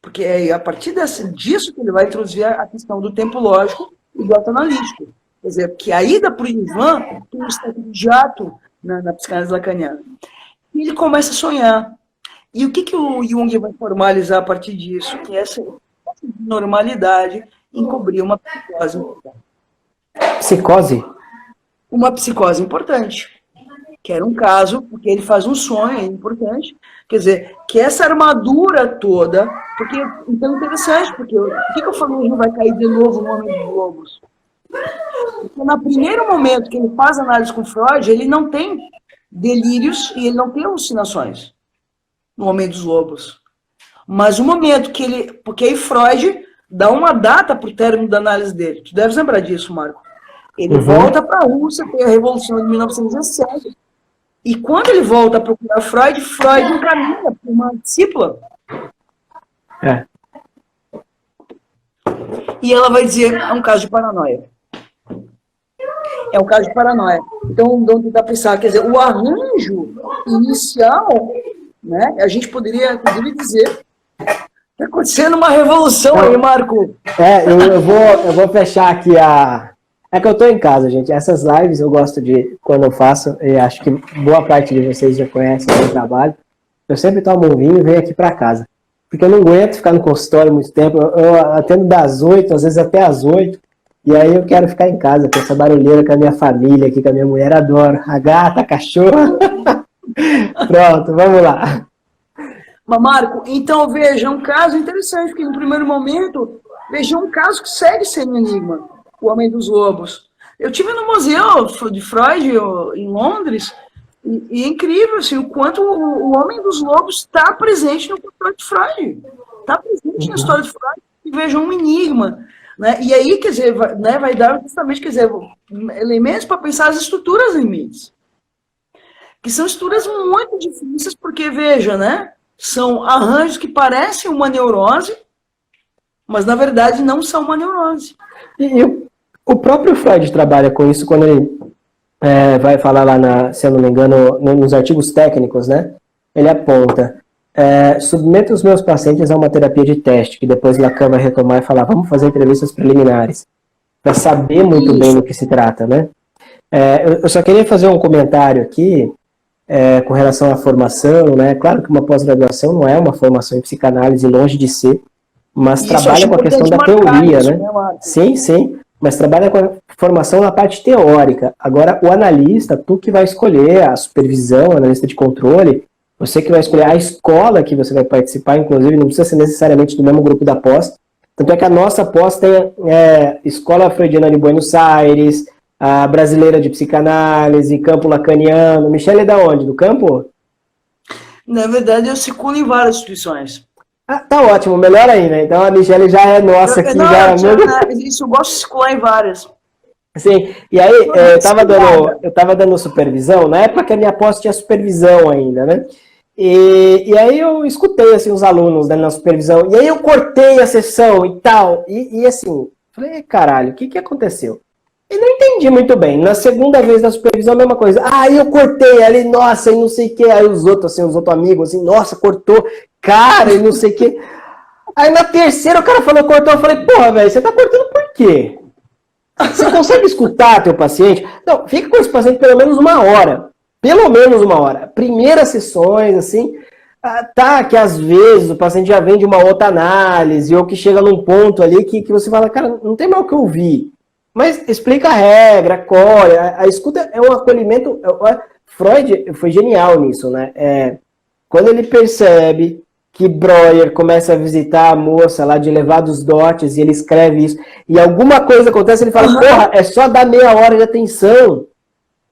Porque é a partir disso que ele vai introduzir a questão do tempo lógico e do autoanalítico. Quer dizer, que a ida para o divã tem um estado de ato na psicanálise lacaniana. E ele começa a sonhar. E o que o Jung vai formalizar a partir disso? Que essa normalidade encobria uma psicose. Psicose? Uma psicose importante. Que era um caso, porque ele faz um sonho importante. Quer dizer, que essa armadura toda... Porque, então, é interessante, porque por que eu falei que não vai cair de novo no Homem dos Lobos? Porque no primeiro momento que ele faz análise com Freud, ele não tem delírios e ele não tem alucinações no Homem dos Lobos. Mas o momento que ele... Porque aí Freud dá uma data para o término da análise dele. Tu deves lembrar disso, Marco. Ele volta para a Rússia, tem a Revolução de 1917. E quando ele volta a procurar Freud encaminha para uma discípula. E ela vai dizer, é um caso de paranoia. É um caso de paranoia. Então, vamos tentar pensar, quer dizer, o arranjo inicial, né, a gente poderia, inclusive, dizer, está acontecendo uma revolução aí, Marco. Eu vou fechar aqui É que eu tô em casa, gente. Essas lives eu gosto de, quando eu faço, e acho que boa parte de vocês já conhecem o meu trabalho, eu sempre tomo um vinho e venho aqui para casa. Porque eu não aguento ficar no consultório muito tempo, eu atendo das 8, às vezes até às 8, e aí eu quero ficar em casa, com essa barulheira com a minha família aqui, com a minha mulher, adoro. A gata, a cachorra. Pronto, vamos lá. Mas, Marco, então veja, um caso interessante, porque no primeiro momento, veja um caso que segue sendo um enigma, o Homem dos Lobos. Eu estive no Museu de Freud em Londres, e é incrível assim, o quanto o Homem dos Lobos está presente no controle de Freud. Está presente na história de Freud, e veja um enigma. Né? E aí, quer dizer, vai dar justamente, quer dizer, elementos para pensar as estruturas limites. Que são estruturas muito difíceis, porque, veja, né? São arranjos que parecem uma neurose, mas na verdade não são uma neurose. E o próprio Freud trabalha com isso quando ele vai falar lá, se eu não me engano, nos artigos técnicos, né? Ele aponta, submeto os meus pacientes a uma terapia de teste, que depois Lacan vai retomar e falar, vamos fazer entrevistas preliminares, para saber muito bem do que se trata, né? Eu só queria fazer um comentário aqui, com relação à formação, né? Claro que uma pós-graduação não é uma formação em psicanálise, longe de ser, mas trabalha com a questão da teoria, isso, né? Sim, mas trabalha com a formação na parte teórica. Agora, o analista, tu que vai escolher a supervisão, analista de controle, você que vai escolher a escola que você vai participar, inclusive não precisa ser necessariamente do mesmo grupo da pós. Tanto é que a nossa pós tem Escola Freudiana de Buenos Aires, a Brasileira de Psicanálise, Campo Lacaniano. Michele é da onde? Do Campo? Na verdade, eu circulo em várias instituições. Tá ótimo, melhor ainda. Então a Michele já é nossa aqui. Isso, eu gosto de circular em várias. Sim, e aí eu tava dando supervisão, na época que a minha pós tinha supervisão ainda, né? E aí eu escutei assim, os alunos, né, na supervisão, e aí eu cortei a sessão e tal, e assim, falei, caralho, o que aconteceu? E não entendi muito bem. Na segunda vez da supervisão, a mesma coisa. Aí eu cortei ali, nossa, e não sei o que. Aí os outros amigos, assim, nossa, cortou, cara, e não sei o que. Aí na terceira o cara falou, cortou, eu falei, porra, velho, você tá cortando por quê? Você consegue escutar teu paciente? Não, fica com esse paciente pelo menos uma hora. Pelo menos uma hora. Primeiras sessões, assim, tá, que às vezes o paciente já vem de uma outra análise, ou que chega num ponto ali que você fala, cara, não tem mais o que ouvir. Mas explica a regra, acolhe, a escuta é um acolhimento. Freud foi genial nisso, né? Quando ele percebe que Breuer começa a visitar a moça lá de elevados dotes e ele escreve isso, e alguma coisa acontece, ele fala, porra, é só dar meia hora de atenção,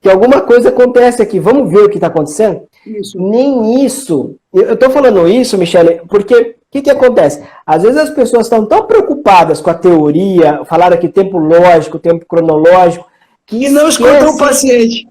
que alguma coisa acontece aqui, vamos ver o que está acontecendo? Isso. Nem isso. Eu estou falando isso, Michele, porque o que acontece? Às vezes as pessoas estão tão preocupadas com a teoria, falaram aqui tempo lógico, tempo cronológico, que não escutam o paciente.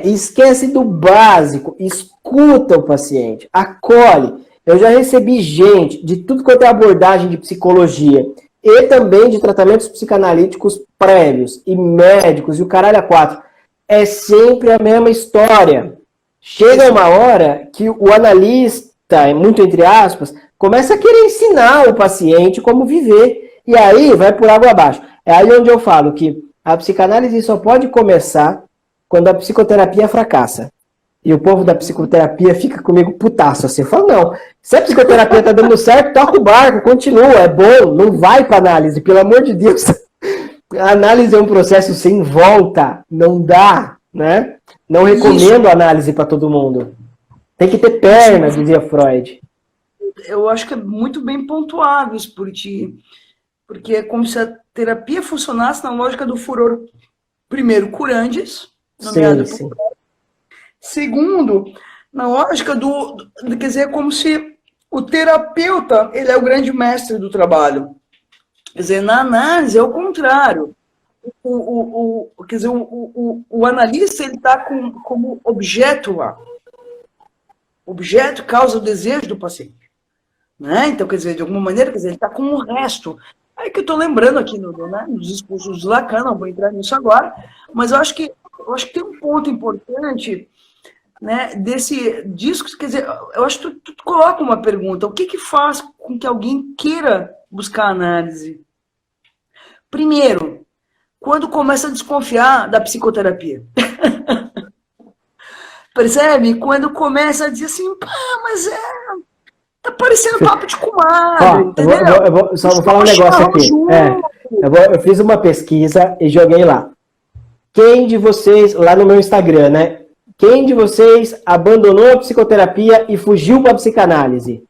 Esquece do básico, escuta o paciente, acolhe. Eu já recebi gente de tudo quanto é abordagem de psicologia e também de tratamentos psicanalíticos prévios e médicos e o caralho a quatro. É sempre a mesma história. Chega uma hora que o analista, muito entre aspas, começa a querer ensinar o paciente como viver. E aí vai por água abaixo. É aí onde eu falo que a psicanálise só pode começar quando a psicoterapia fracassa. E o povo da psicoterapia fica comigo putaço assim. Eu falo, não, se a psicoterapia tá dando certo, toca o barco, continua, é bom, não vai pra análise, pelo amor de Deus. A análise é um processo sem volta, não dá, né? Não recomendo análise para todo mundo. Tem que ter perna, dizia Freud. Eu acho que é muito bem pontuado isso por ti, porque é como se a terapia funcionasse na lógica do furor, primeiro, curandes, nomeado sim. Segundo, na lógica quer dizer, é como se o terapeuta, ele é o grande mestre do trabalho. Quer dizer, na análise é o contrário. Quer dizer, o analista, ele está como objeto lá. O objeto causa o desejo do paciente. Né? Então, quer dizer, de alguma maneira, quer dizer, ele está como o resto. Aí que eu estou lembrando aqui nos discursos de Lacan, não vou entrar nisso agora, mas eu acho que tem um ponto importante, né, desse disco, quer dizer, eu acho que tu coloca uma pergunta, o que faz com que alguém queira buscar análise? Primeiro, quando começa a desconfiar da psicoterapia. Percebe? Quando começa a dizer assim, pá, mas tá parecendo papo de comadre, entendeu? Só vou falar um negócio aqui. Eu fiz uma pesquisa e joguei lá. Quem de vocês, lá no meu Instagram, né? Quem de vocês abandonou a psicoterapia e fugiu para a psicanálise?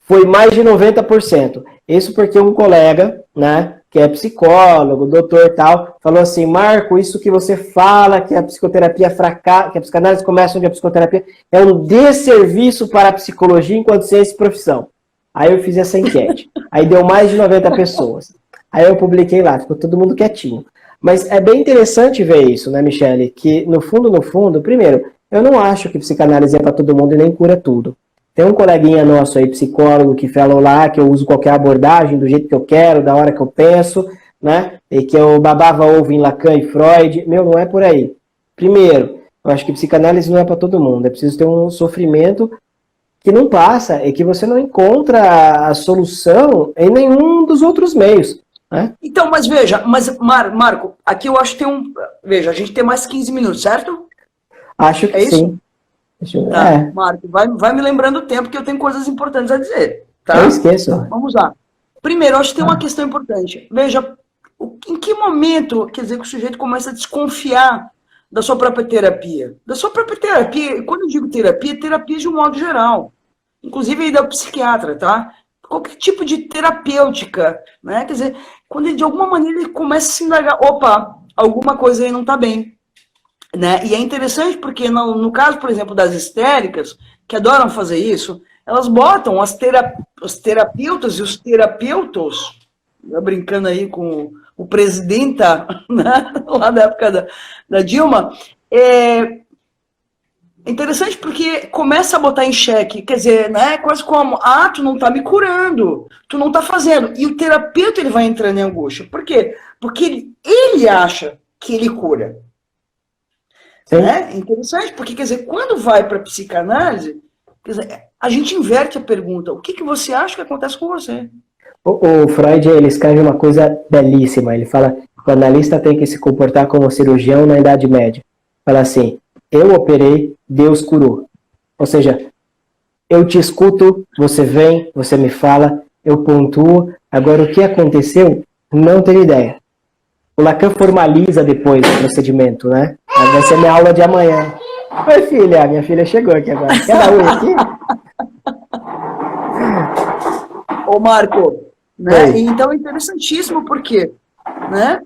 Foi mais de 90%. Isso porque um colega, né, que é psicólogo, doutor tal, falou assim, Marco, isso que você fala, que a psicoterapia fracassa, que a psicanálise começa onde a psicoterapia é um desserviço para a psicologia enquanto ciência e profissão. Aí eu fiz essa enquete. Aí deu mais de 90 pessoas. Aí eu publiquei lá, ficou todo mundo quietinho. Mas é bem interessante ver isso, né, Michele? Que, no fundo, primeiro, eu não acho que psicanálise é para todo mundo e nem cura tudo. Tem um coleguinha nosso aí, psicólogo, que falou lá que eu uso qualquer abordagem do jeito que eu quero, da hora que eu penso, né? E que eu babava ovo em Lacan e Freud. Meu, não é por aí. Primeiro, eu acho que psicanálise não é para todo mundo. É preciso ter um sofrimento que não passa e que você não encontra a solução em nenhum dos outros meios, né? Então, mas veja, Marco, aqui eu acho que tem um... Veja, a gente tem mais 15 minutos, certo? Acho que É isso? sim. Tá, Marco, vai me lembrando o tempo que eu tenho coisas importantes a dizer, tá? Eu esqueço. Vamos lá. Primeiro, eu acho que tem uma questão importante. Veja, em que momento, quer dizer, que o sujeito começa a desconfiar da sua própria terapia? Da sua própria terapia, quando eu digo terapia, terapia de um modo geral. Inclusive aí da psiquiatra, tá? Qualquer tipo de terapêutica, né? Quer dizer, quando ele, de alguma maneira ele começa a se indagar, opa, alguma coisa aí não tá bem. Né? E é interessante porque no caso, por exemplo, das histéricas, que adoram fazer isso, elas botam os terapeutas e os terapeutos, brincando aí com o presidenta, né? Lá da época da Dilma, é interessante porque começa a botar em xeque, quer dizer, né? Quase como, tu não tá me curando, tu não tá fazendo. E o terapeuta ele vai entrando em angústia. Por quê? Porque ele acha que ele cura. Né? É interessante, porque, quer dizer, quando vai para a psicanálise, quer dizer, a gente inverte a pergunta, o que você acha que acontece com você? O Freud, ele escreve uma coisa belíssima, ele fala que o analista tem que se comportar como cirurgião na Idade Média. Fala assim, eu operei, Deus curou. Ou seja, eu te escuto, você vem, você me fala, eu pontuo, agora o que aconteceu, não tenho ideia. O Lacan formaliza depois o procedimento, né? Vai ser minha aula de amanhã. Oi, filha. Minha filha chegou aqui agora. Quer dar oi aqui? Ô, Marco, né? Então é interessantíssimo porque, né?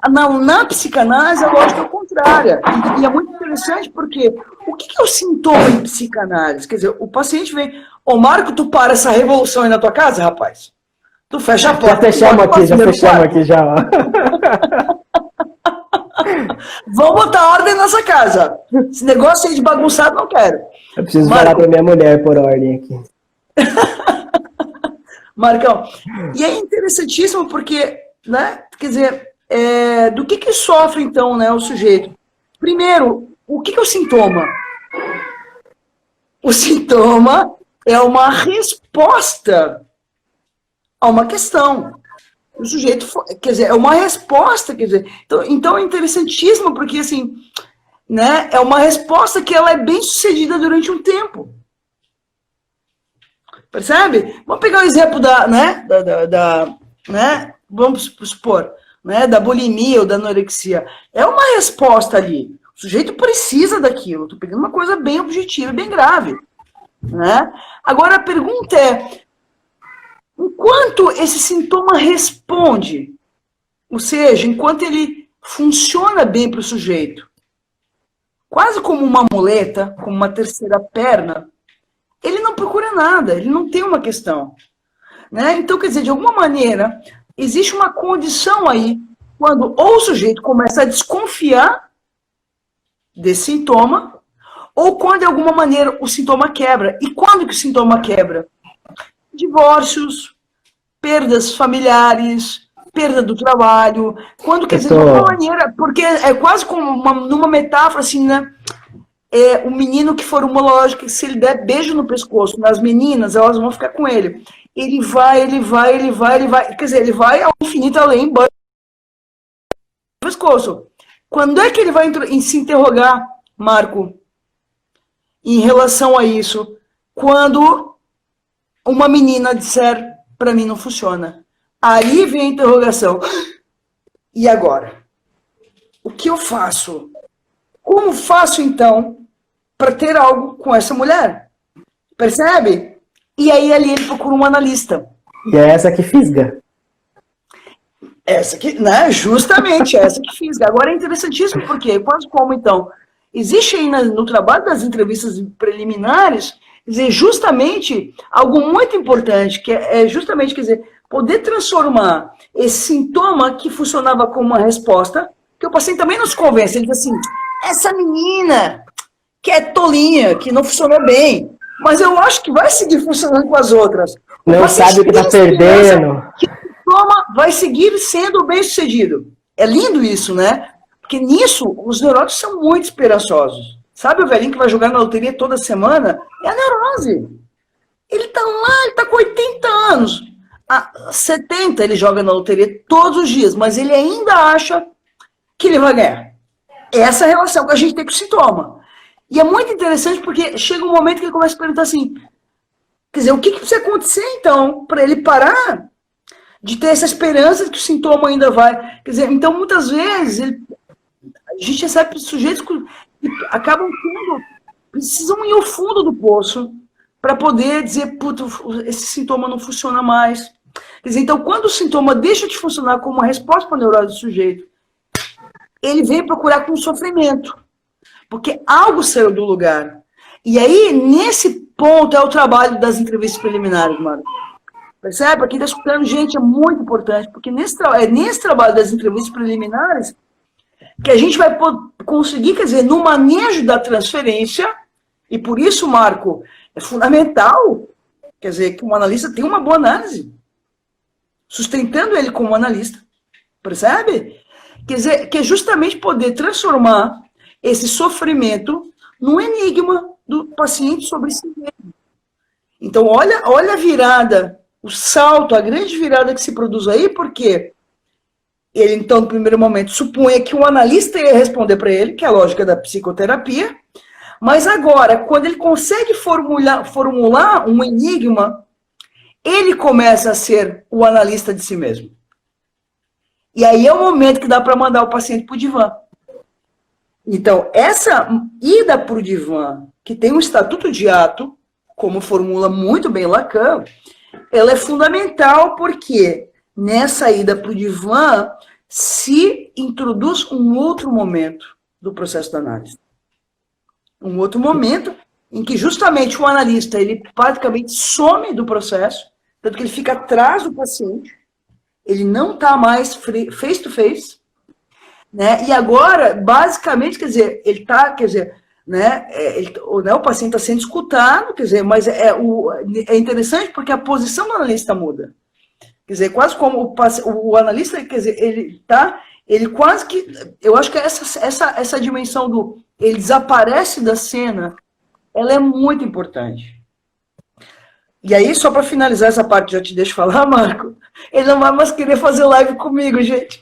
Na psicanálise a lógica é contrária. E é muito interessante porque o que é o sintoma em psicanálise? Quer dizer, o paciente vem, ô, Marco, tu para essa revolução aí na tua casa, rapaz? Tu fecha a porta. Já fechamos aqui já. Ó. Vamos botar ordem nessa casa. Esse negócio aí de bagunçado não quero. Eu preciso falar pra minha mulher por ordem aqui. Marcão, e é interessantíssimo porque, né, quer dizer, do que sofre então, né, o sujeito? Primeiro, o que é o sintoma? O sintoma é uma resposta a uma questão. O sujeito, quer dizer, é uma resposta, quer dizer, então é interessantíssimo porque, assim, né, é uma resposta que ela é bem sucedida durante um tempo. Percebe? Vamos pegar o exemplo né, vamos supor, né, da bulimia ou da anorexia. É uma resposta ali. O sujeito precisa daquilo. Estou pegando uma coisa bem objetiva, bem grave. Né? Agora a pergunta é, enquanto esse sintoma responde, ou seja, enquanto ele funciona bem para o sujeito, quase como uma muleta, como uma terceira perna, ele não procura nada, ele não tem uma questão. Né? Então, quer dizer, de alguma maneira, existe uma condição aí, quando ou o sujeito começa a desconfiar desse sintoma, ou quando, de alguma maneira, o sintoma quebra. E quando que o sintoma quebra? Divórcios, perdas familiares, perda do trabalho, quando, quer dizer, de alguma maneira, porque é quase como numa metáfora, assim, né? O menino que for homológico, se ele der beijo no pescoço nas meninas, elas vão ficar com ele. Ele vai, quer dizer, ele vai ao infinito além, embora no pescoço. Quando é que ele vai se interrogar, Marco, em relação a isso? Quando uma menina disser, para mim não funciona. Aí vem a interrogação. E agora? O que eu faço? Como faço, então, para ter algo com essa mulher? Percebe? E aí ali ele procura um analista. E é essa que fisga. Essa que, né? Justamente, essa que fisga. Agora é interessantíssimo, porque quase como, então, existe aí no trabalho das entrevistas preliminares, quer dizer, justamente algo muito importante, que é justamente, quer dizer, poder transformar esse sintoma que funcionava como uma resposta, que o paciente também não se convence, ele diz assim, essa menina que é tolinha, que não funcionou bem, mas eu acho que vai seguir funcionando com as outras. Não sabe o que está perdendo. Que o sintoma vai seguir sendo bem-sucedido. É lindo isso, né? Porque nisso, os neuróticos são muito esperançosos. Sabe o velhinho que vai jogar na loteria toda semana? É a neurose. Ele tá lá, ele tá com 80 anos. Há 70 ele joga na loteria todos os dias, mas ele ainda acha que ele vai ganhar. Essa é a relação que a gente tem com o sintoma. E é muito interessante porque chega um momento que ele começa a perguntar assim, quer dizer, o que precisa acontecer então para ele parar de ter essa esperança de que o sintoma ainda vai... Quer dizer, então muitas vezes a gente recebe sujeitos que acabam precisam ir ao fundo do poço para poder dizer, puta, esse sintoma não funciona mais. Quer dizer, então quando o sintoma deixa de funcionar como uma resposta para a neurose do sujeito, ele vem procurar com sofrimento. Porque algo saiu do lugar. E aí, nesse ponto, é o trabalho das entrevistas preliminares, mano. Percebe? Para quem está escutando, gente, é muito importante. Porque nesse trabalho das entrevistas preliminares que a gente vai conseguir, quer dizer, no manejo da transferência, e por isso, Marco, é fundamental, quer dizer, que um analista tenha uma boa análise, sustentando ele como analista. Percebe? Quer dizer, que é justamente poder transformar esse sofrimento num enigma do paciente sobre si mesmo. Então, olha a virada, o salto, a grande virada que se produz aí, porque ele, então, no primeiro momento, supunha que um analista ia responder para ele, que é a lógica da psicoterapia, mas agora, quando ele consegue formular um enigma, ele começa a ser o analista de si mesmo. E aí é o momento que dá para mandar o paciente para o divã. Então, essa ida para o divã, que tem um estatuto de ato, como formula muito bem Lacan, ela é fundamental porque nessa ida para o divã se introduz um outro momento do processo da análise. Um outro momento em que justamente o analista, ele praticamente some do processo, tanto que ele fica atrás do paciente, ele não está mais face to face, né? E agora, basicamente, quer dizer, ele está, quer dizer, né, o paciente está sendo escutado, quer dizer, mas é interessante porque a posição do analista muda. Quer dizer, quase como o analista, quer dizer, ele quase que, eu acho que essa dimensão ele desaparece da cena, ela é muito importante. E aí, só para finalizar essa parte, já te deixo falar, Marco, ele não vai mais querer fazer live comigo, gente.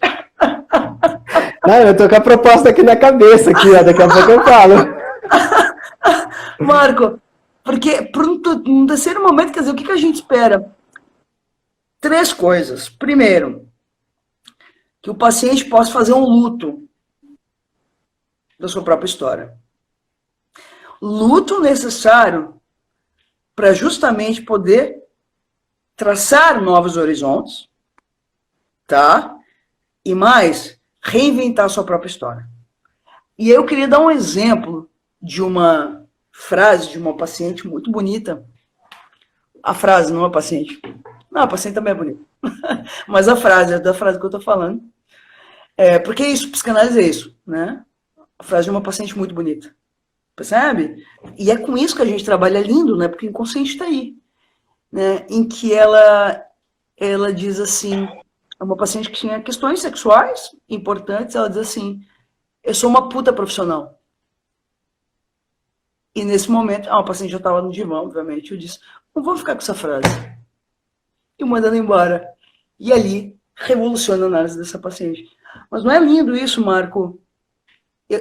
Não, eu tô com a proposta aqui na cabeça, ó, daqui a pouco eu falo. Marco, porque no terceiro momento, quer dizer, o que a gente espera? 3 coisas. Primeiro, que o paciente possa fazer um luto da sua própria história. Luto necessário para justamente poder traçar novos horizontes, tá? E mais, reinventar a sua própria história. E eu queria dar um exemplo de uma frase de uma paciente muito bonita. A frase, não a paciente. Não, a paciente também é bonita. Mas a frase, é da frase que eu estou falando. Porque isso, psicanálise é isso, né? A frase de uma paciente muito bonita. Percebe? E é com isso que a gente trabalha, lindo, né? Porque o inconsciente está aí. Né? Em que ela diz assim, é uma paciente que tinha questões sexuais importantes, ela diz assim, eu sou uma puta profissional. E nesse momento, a paciente já estava no divã, obviamente, eu disse, não vou ficar com essa frase. E mandando embora. E ali, revoluciona a análise dessa paciente. Mas não é lindo isso, Marco?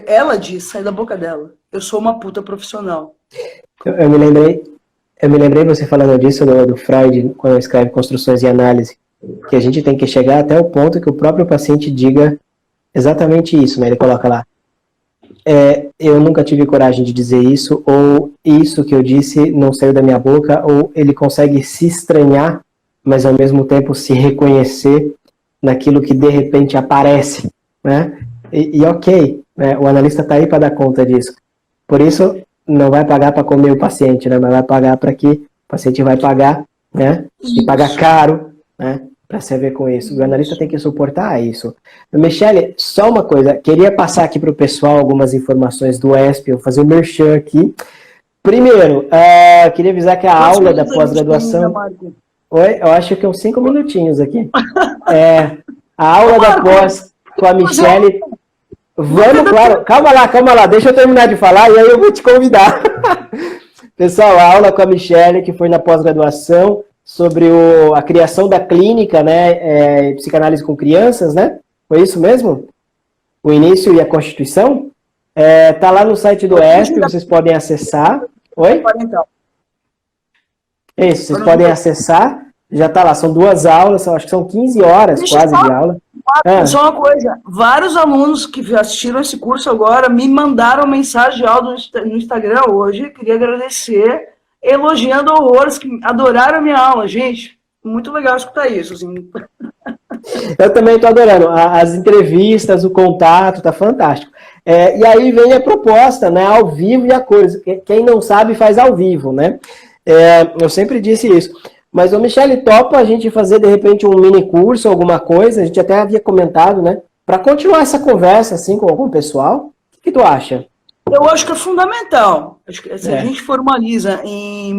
Ela diz, sai da boca dela, eu sou uma puta profissional. Eu me lembrei você falando disso do Freud, quando escreve Construções e Análise, que a gente tem que chegar até o ponto que o próprio paciente diga exatamente isso, né? Ele coloca lá, eu nunca tive coragem de dizer isso, ou isso que eu disse não saiu da minha boca, ou ele consegue se estranhar, mas ao mesmo tempo se reconhecer naquilo que de repente aparece, né? E ok, né? O analista está aí para dar conta disso. Por isso, não vai pagar para comer o paciente, né? Mas vai pagar para que o paciente vai pagar, né? E pagar caro, né? para se ver com isso. O jornalista tem que suportar isso. Michele, só uma coisa, queria passar aqui para o pessoal algumas informações do ESP, eu vou fazer o merchan aqui. Primeiro, queria avisar que a aula da pós-graduação... Oi, eu acho que uns 5 minutinhos aqui. A aula da pós com a Michele... Vamos, claro, calma lá, deixa eu terminar de falar e aí eu vou te convidar. Pessoal, a aula com a Michele, que foi na pós-graduação, sobre a criação da clínica, né, psicanálise com crianças, né? Foi isso mesmo? O início e a constituição? Tá lá no site do ESP, vocês podem acessar. Oi? Isso, vocês podem acessar. Já tá lá, são 2 aulas, acho que são 15 horas quase de aula. Só uma coisa, vários alunos que assistiram esse curso agora me mandaram mensagem de áudio no Instagram hoje, queria agradecer, elogiando horrores, que adoraram a minha aula, gente, muito legal escutar isso, assim. Eu também estou adorando, as entrevistas, o contato, tá fantástico. E aí vem a proposta, né, ao vivo e a cores, quem não sabe faz ao vivo, né, eu sempre disse isso. Mas, o Michele, topa a gente fazer, de repente, um mini curso, alguma coisa, a gente até havia comentado, né? Para continuar essa conversa, assim, com o pessoal. O que tu acha? Eu acho que é fundamental. Acho que se a gente formaliza em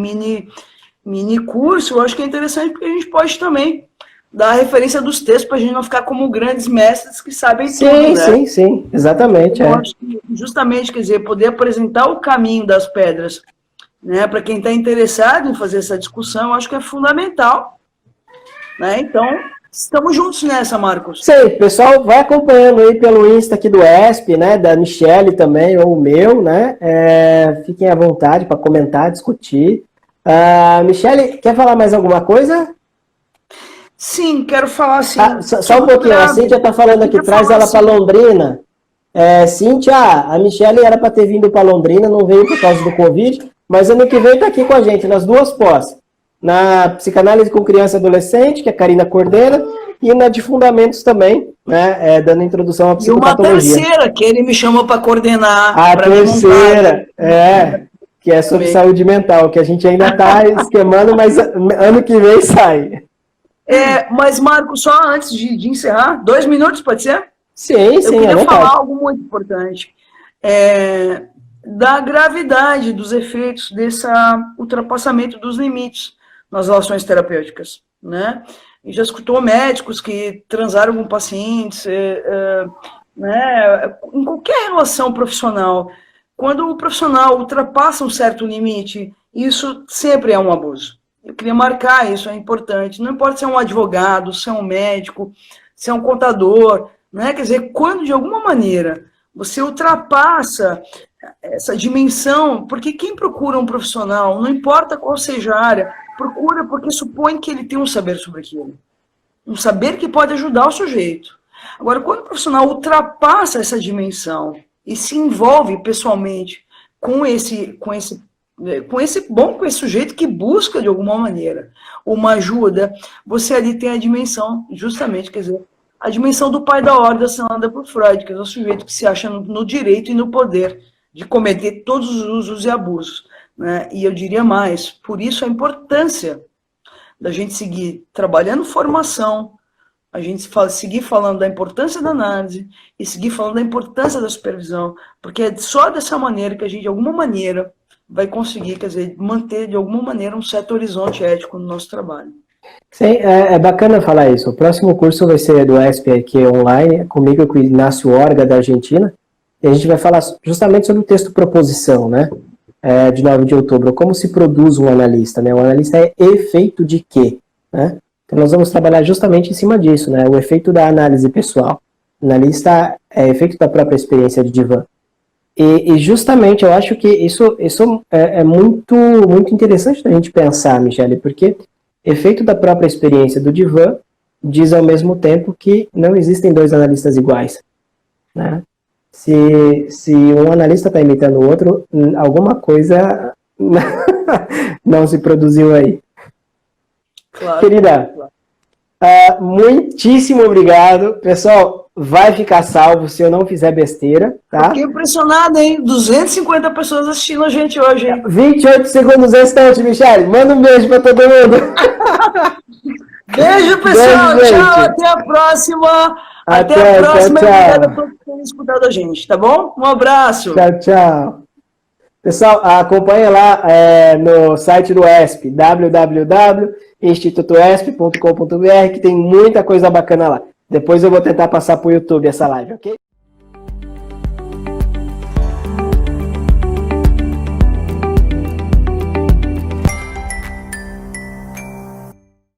mini curso, eu acho que é interessante, porque a gente pode também dar a referência dos textos, para a gente não ficar como grandes mestres que sabem tudo, né? Sim, exatamente. Eu acho que, justamente, quer dizer, poder apresentar o caminho das pedras, né, para quem está interessado em fazer essa discussão, acho que é fundamental. Né? Então, estamos juntos nessa, Marcos. Sim, pessoal, vai acompanhando aí pelo Insta aqui do ESP, né, da Michele também, ou o meu, né? Fiquem à vontade para comentar, discutir. Michele, quer falar mais alguma coisa? Sim, quero falar assim. Só um pouquinho, a Cíntia está falando aqui, traz ela para Londrina. Cíntia, a Michele era para ter vindo para Londrina, não veio por causa do Covid, mas ano que vem está aqui com a gente, nas 2 pós. Na psicanálise com criança e adolescente, que a Karina coordena, e na de fundamentos também, né, dando introdução à psicopatologia. E uma terceira, que ele me chamou para coordenar. A terceira, que é sobre saúde mental, que a gente ainda está esquemando, mas ano que vem sai. Mas, Marco, só antes de encerrar, 2 minutos, pode ser? Sim, eu queria falar algo muito importante. Da gravidade dos efeitos desse ultrapassamento dos limites nas relações terapêuticas, né? E já escutou médicos que transaram com pacientes, né? Em qualquer relação profissional, quando o profissional ultrapassa um certo limite, isso sempre é um abuso. Eu queria marcar isso, é importante. Não importa se é um advogado, se é um médico, se é um contador, né? Quer dizer, quando de alguma maneira você ultrapassa essa dimensão, porque quem procura um profissional, não importa qual seja a área, procura porque supõe que ele tem um saber sobre aquilo. Um saber que pode ajudar o sujeito. Agora, quando o profissional ultrapassa essa dimensão e se envolve pessoalmente com esse sujeito que busca, de alguma maneira, uma ajuda, você ali tem a dimensão, justamente, quer dizer, a dimensão do pai da ordem assinada por Freud, que é o sujeito que se acha no direito e no poder de cometer todos os usos e abusos. Né? E eu diria mais, por isso a importância da gente seguir trabalhando formação, a gente seguir falando da importância da análise e seguir falando da importância da supervisão, porque é só dessa maneira que a gente, de alguma maneira, vai conseguir, quer dizer, manter, de alguma maneira, um certo horizonte ético no nosso trabalho. Sim, é bacana falar isso. O próximo curso vai ser do ESP aqui online, comigo com o Inácio Orga, da Argentina, e a gente vai falar justamente sobre o texto proposição, né, de 9 de outubro, como se produz um analista, né, o analista é efeito de quê, né, então nós vamos trabalhar justamente em cima disso, né, o efeito da análise pessoal, o analista é efeito da própria experiência de divã, e justamente eu acho que isso é muito interessante da gente pensar, Michele, porque efeito da própria experiência do divã diz ao mesmo tempo que não existem 2 analistas iguais, né? Se um analista está imitando o outro, alguma coisa não se produziu aí. Claro. Querida, muitíssimo obrigado. Pessoal, vai ficar salvo se eu não fizer besteira, tá? Fiquei impressionado, hein? 250 pessoas assistindo a gente hoje, hein? 28 segundos restante, Michele. Manda um beijo para todo mundo. Beijo, pessoal. Beijo, Tchau, gente. até a próxima. Até, Até a próxima. tchau, tchau. Obrigado a todos que têm escutado a gente, tá bom? Um abraço. Tchau, tchau. Pessoal, acompanha lá no site do ESP, www.institutoesp.com.br, que tem muita coisa bacana lá. Depois eu vou tentar passar para o YouTube essa live, ok?